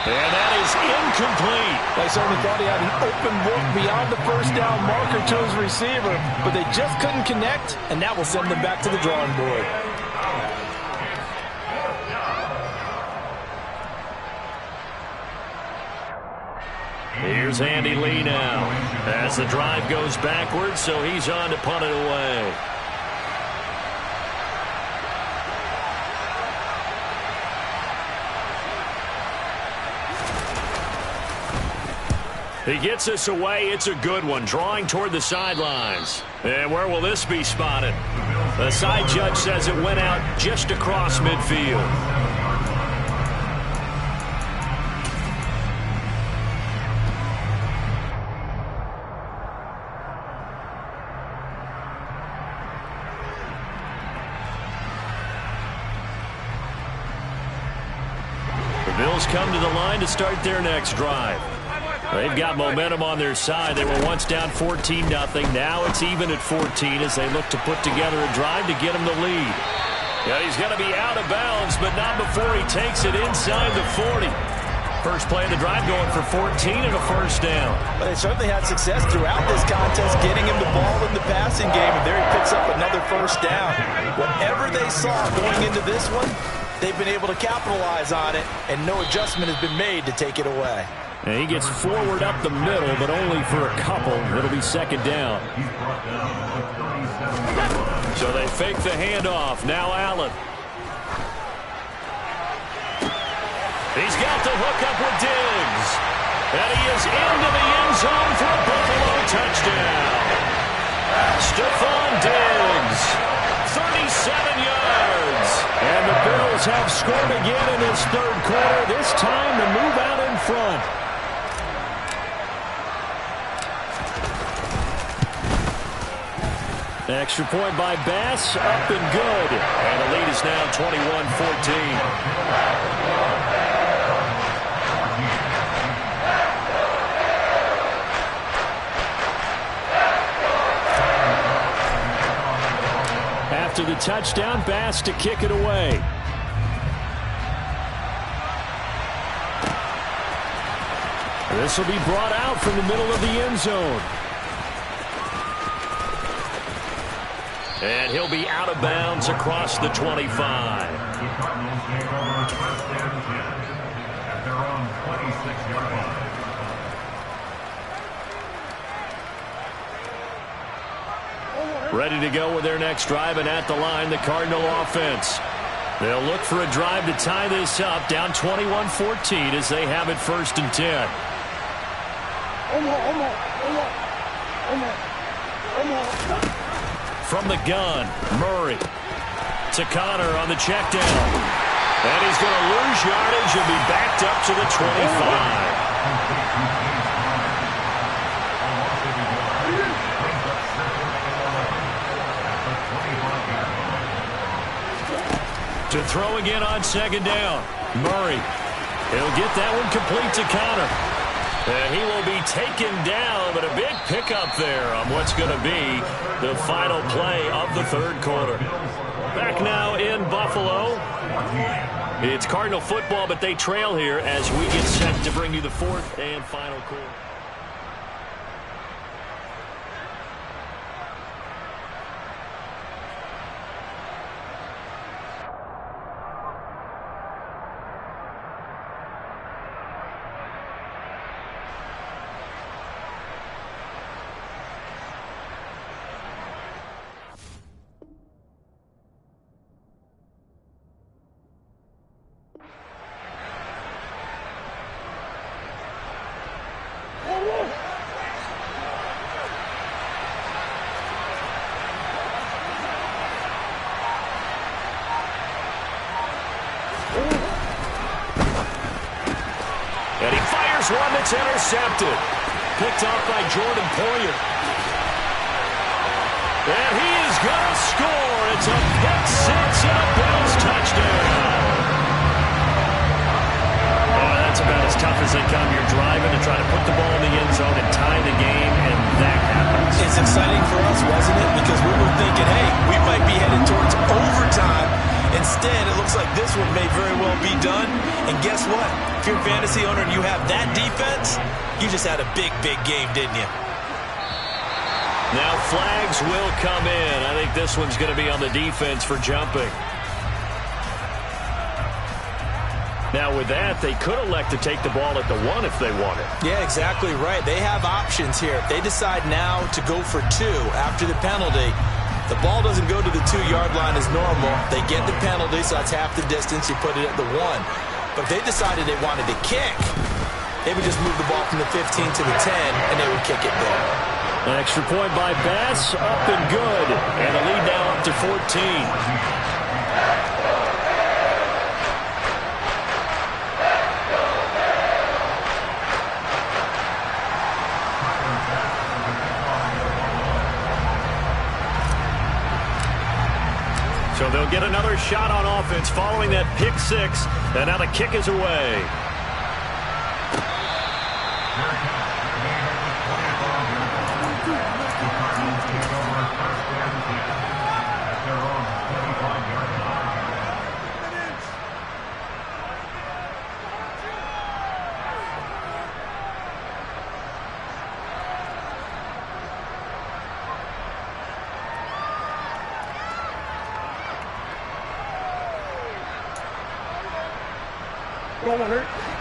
And that is incomplete. They certainly thought he had an open look beyond the first down marker to his receiver, but they just couldn't connect, and that will send them back to the drawing board. Here's Andy Lee now as the drive goes backwards, so he's on to punt it away. He gets us away. It's a good one, drawing toward the sidelines. And where will this be spotted? The side judge says it went out just across midfield. Cardinals come to the line to start their next drive. They've got momentum on their side. They were once down 14-0. Now it's even at 14 as they look to put together a drive to get them the lead. Yeah, he's going to be out of bounds, but not before he takes it inside the 40. First play of the drive going for 14 and a first down. But they certainly had success throughout this contest getting him the ball in the passing game, and there he picks up another first down. Whatever they saw going into this one, they've been able to capitalize on it, and no adjustment has been made to take it away. And he gets forward up the middle, but only for a couple. It'll be second down. So they fake the handoff. Now Allen. He's got the hook up with Diggs. And he is into the end zone for a Buffalo touchdown. Stephon Diggs, 37 yards. And the Bills have scored again in this third quarter. This time to move out in front. Extra point by Bass, up and good. And the lead is now 21-14. After the touchdown, Bass to kick it away. This will be brought out from the middle of the end zone. And he'll be out of bounds across the 25. The Cardinals take over first and 10 at their own 26-yard line. Ready to go with their next drive, and at the line, the Cardinal offense. They'll look for a drive to tie this up, down 21-14 as they have it first and 10. From the gun, Murray to Connor on the check down. And he's going to lose yardage and be backed up to the 25. To throw again on second down. Murray. He'll get that one complete to Connor. And he will be taken down, but a big pickup there on what's going to be the final play of the third quarter. Back now in Buffalo. It's Cardinal football, but they trail here as we get set to bring you the fourth and final quarter. And he fires one that's intercepted. Picked off by Jordan Poyer. And he is going to score. It's a pick six and a Bills touchdown. That's about as tough as they come. You're driving to try to put the ball in the end zone and tie the game, and that happens. It's exciting for us, wasn't it? Because we were thinking, hey, we might be headed towards overtime. Instead, it looks like this one may very well be done. And guess what? If you're a fantasy owner and you have that defense, you just had a big, big game, didn't you? Now flags will come in. I think this one's going to be on the defense for jumping. Now with that, they could elect to take the ball at the 1 if they wanted. Yeah, exactly right. They have options here. If they decide now to go for 2 after the penalty, the ball doesn't go to the 2-yard line as normal. They get the penalty, so that's half the distance. You put it at the 1. But if they decided they wanted to kick, they would just move the ball from the 15 to the 10, and they would kick it there. An extra point by Bass, up and good. And the lead now up to 14. So they'll get another shot on offense following that pick six. And now the kick is away.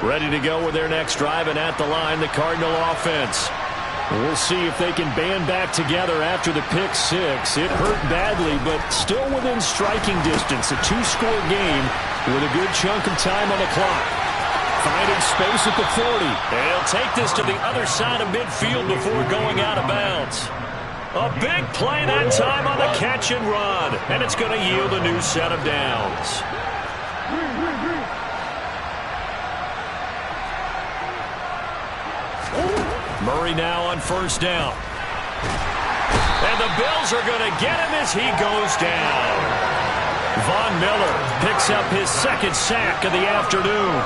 Ready to go with their next drive, and at the line, the Cardinal offense. We'll see if they can band back together after the pick six. It hurt badly, but still within striking distance. A two-score game with a good chunk of time on the clock. Finding space at the 40. And he'll take this to the other side of midfield before going out of bounds. A big play that time on the catch and run. And it's going to yield a new set of downs. Murray now on first down. And the Bills are going to get him as he goes down. Von Miller picks up his second sack of the afternoon.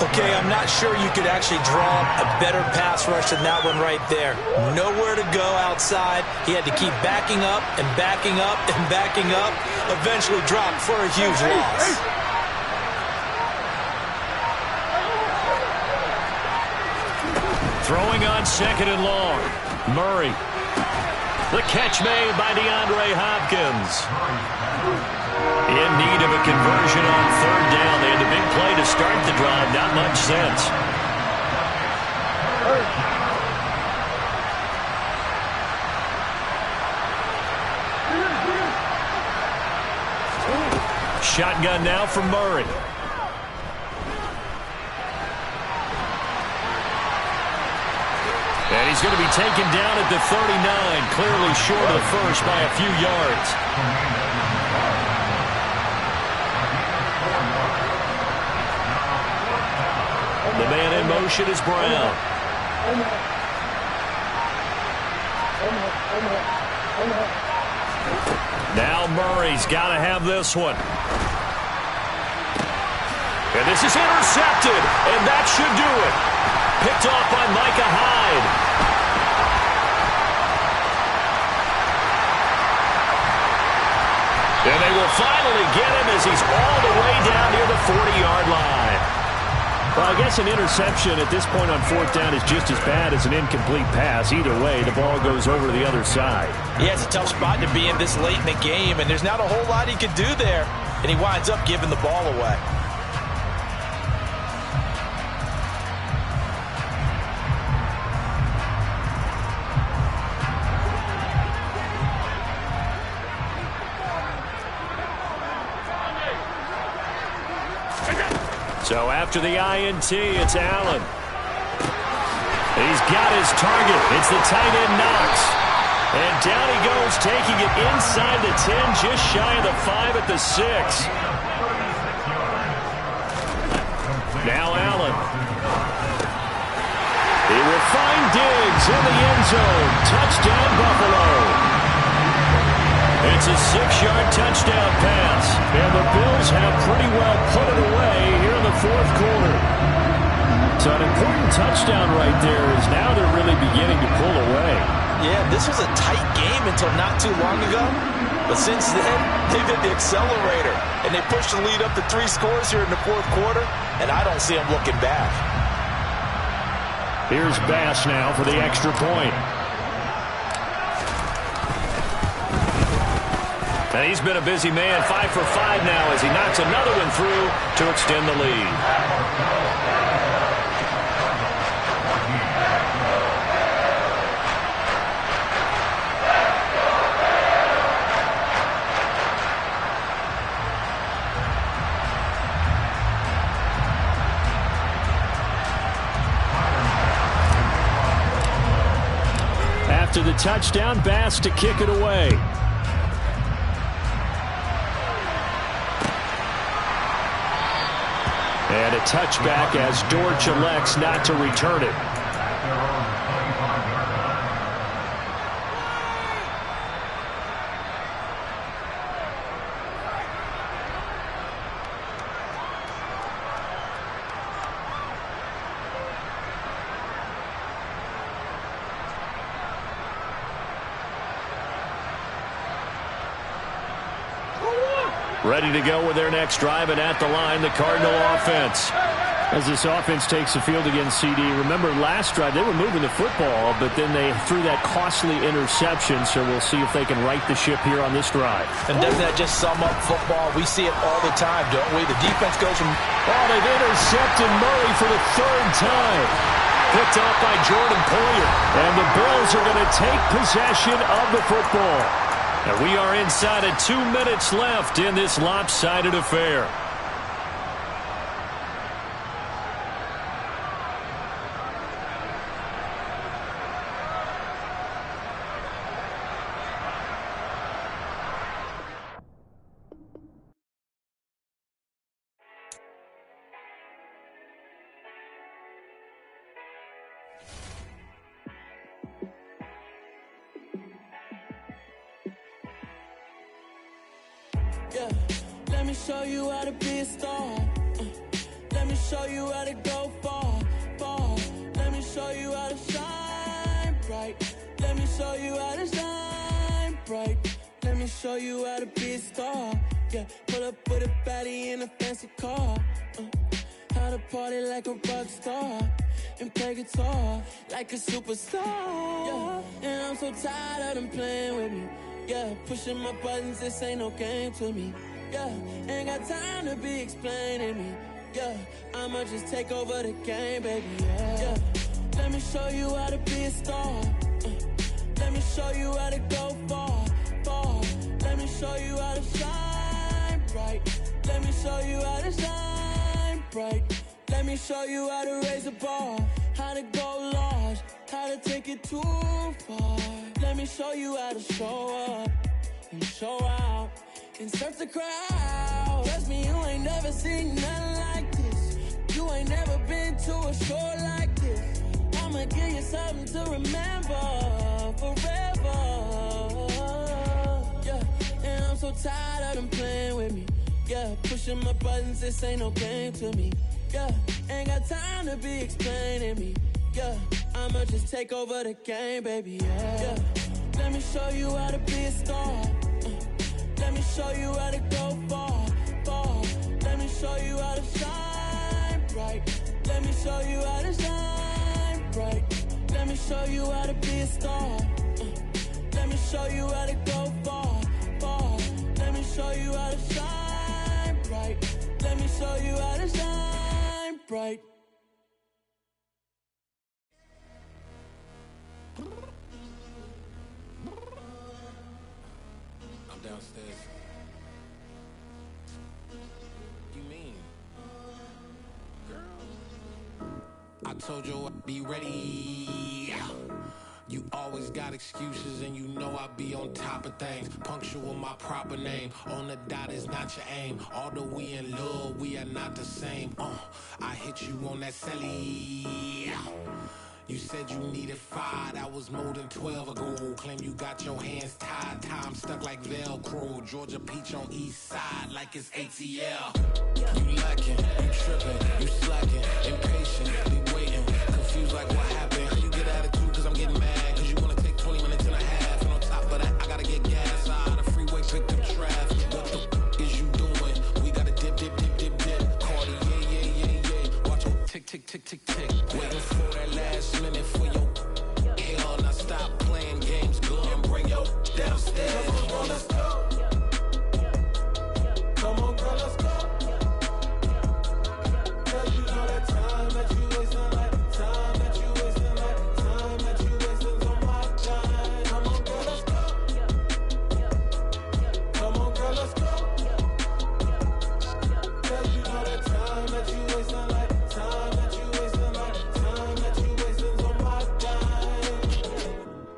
Okay, I'm not sure you could actually draw a better pass rush than that one right there. Nowhere to go outside. He had to keep backing up and backing up and backing up. Eventually dropped for a huge loss. Throwing on second and long. Murray. The catch made by DeAndre Hopkins. In need of a conversion on third down. They had a big play to start the drive. Not much sense. Shotgun now from Murray. And he's going to be taken down at the 39, clearly short of the first by a few yards. The man in motion is Brown. Now Murray's got to have this one. And this is intercepted, and that should do it. Picked off by Micah Hyde. And they will finally get him as he's all the way down near the 40-yard line. Well, I guess an interception at this point on fourth down is just as bad as an incomplete pass. Either way, the ball goes over to the other side. Yeah, it's a tough spot to be in this late in the game, and there's not a whole lot he could do there. And he winds up giving the ball away. So after the INT, it's Allen. He's got his target. It's the tight end Knox. And down he goes, taking it inside the 10, just shy of the 5 at the 6. Now Allen. He will find Diggs in the end zone. Touchdown, Buffalo. It's a 6-yard touchdown pass. And the Bills have pretty well put it away here in the fourth quarter. So an important touchdown right there is now they're really beginning to pull away. Yeah, this was a tight game until not too long ago. But since then, they've hit the accelerator. And they pushed the lead up to 3 scores here in the fourth quarter. And I don't see them looking back. Here's Bass now for the extra point. And he's been a busy man, 5 for 5 now as he knocks another one through to extend the lead. After the touchdown, Bass to kick it away. And a touchback as Dortch elects not to return it. Ready to go with their next drive, and at the line, the Cardinal offense. As this offense takes the field against CD, remember last drive they were moving the football, but then they threw that costly interception, so we'll see if they can right the ship here on this drive. And doesn't that just sum up football? We see it all the time, don't we? The defense goes from... Oh, they've intercepted Murray for the third time. Picked off by Jordan Poyer. And the Bills are going to take possession of the football. And we are inside of 2 minutes left in this lopsided affair. Yeah, let me show you how to be a star. Let me show you how to go far, far. Let me show you how to shine bright. Let me show you how to shine bright. Let me show you how to be a star. Yeah, pull up with a baddie in a fancy car. How to party like a rock star and play guitar like a superstar. Yeah, and I'm so tired of them playing with me. Yeah, pushing my buttons, this ain't no game to me. Yeah, ain't got time to be explaining me. Yeah, I'ma just take over the game, baby. Yeah, let me show you how to be a star. Let me show you how to go far, far. Let me show you how to shine bright. Let me show you how to shine bright. Let me show you how to raise a bar, how to go large, how to take it too far. Let me show you how to show up and show out and surf the crowd. Trust me, you ain't never seen nothing like this. You ain't never been to a show like this. I'ma give you something to remember forever. Yeah, and I'm so tired of them playing with me. Yeah, pushing my buttons, this ain't no game to me. Yeah, ain't got time to be explaining me. Yeah, I'ma just take over the game, baby. Yeah, let me show you how to be a star. Let me show you how to go far, far. Let me show you how to shine bright. Let me show you how to shine bright. Let me show you how to be a star. Let me show you how to go far, far. Let me show you how to shine bright. Let me show you how to shine bright. I'm downstairs. You mean? Girl, I told you I'd be ready. You always got excuses and you know I be on top of things. Punctual my proper name. On the dot is not your aim. Although we in love, we are not the same. I hit you on that celly. You said you needed 5, that was more than 12 ago. Claim you got your hands tied, time stuck like Velcro. Georgia Peach on east side like it's ATL. You lacking, you tripping, you slacking, impatient, waiting, confused like what happened. You get attitude cause I'm getting mad, cause you wanna take 20 minutes and a half. And on top of that, I gotta get gas out of the freeway, pick up traffic. What the is you doing? We gotta dip, dip, dip, dip, dip. Cardi, yeah. Watch your tick, tick, tick, tick, tick. Waiting for that last minute for your hell. Now stop playing games, go and bring your downstairs. Come on, girl, let's go. Come on, girl, let's go. Cause you know that time that you wasting, like time that you wasting, like time that you wasting on my time. Come on, girl, let's go. Come on, girl, let's go. Cause you know that time that you wasting, like time that you wasting, like time that you wasting on my time.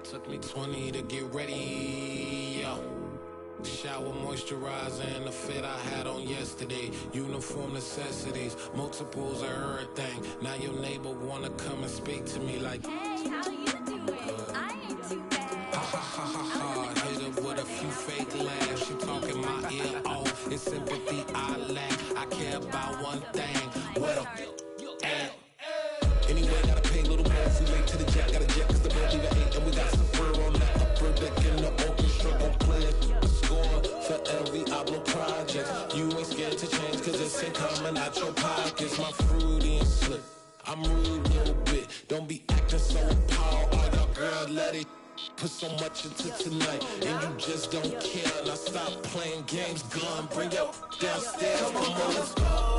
Took me 20 to get ready, yo. Shower, moisturizer, and the fit I had on yesterday. Uniform necessities, multiples of everything. Now your neighbor wanna come and speak to me like, hey, how you doing? I ain't too bad. ha ha ha ha ha. Hit her with a few fake laughs. She talking my ear off. It's sympathy I lack. I care about one thing. What up? Anyway, gotta pay a little more if we late to the jet. Got a jet cause the bird leave at 8. And we got some fur on that upper deck in the orchestra. Gon' play a score for every Ablo project. You ain't scared to change cause it's in coming out your pockets, my fruity and slip. I'm rude a little bit, don't be acting so appalled. All y'all girl, let it put so much into tonight, and you just don't care. Now stop playing games, gun, bring your downstairs, come on, let's go.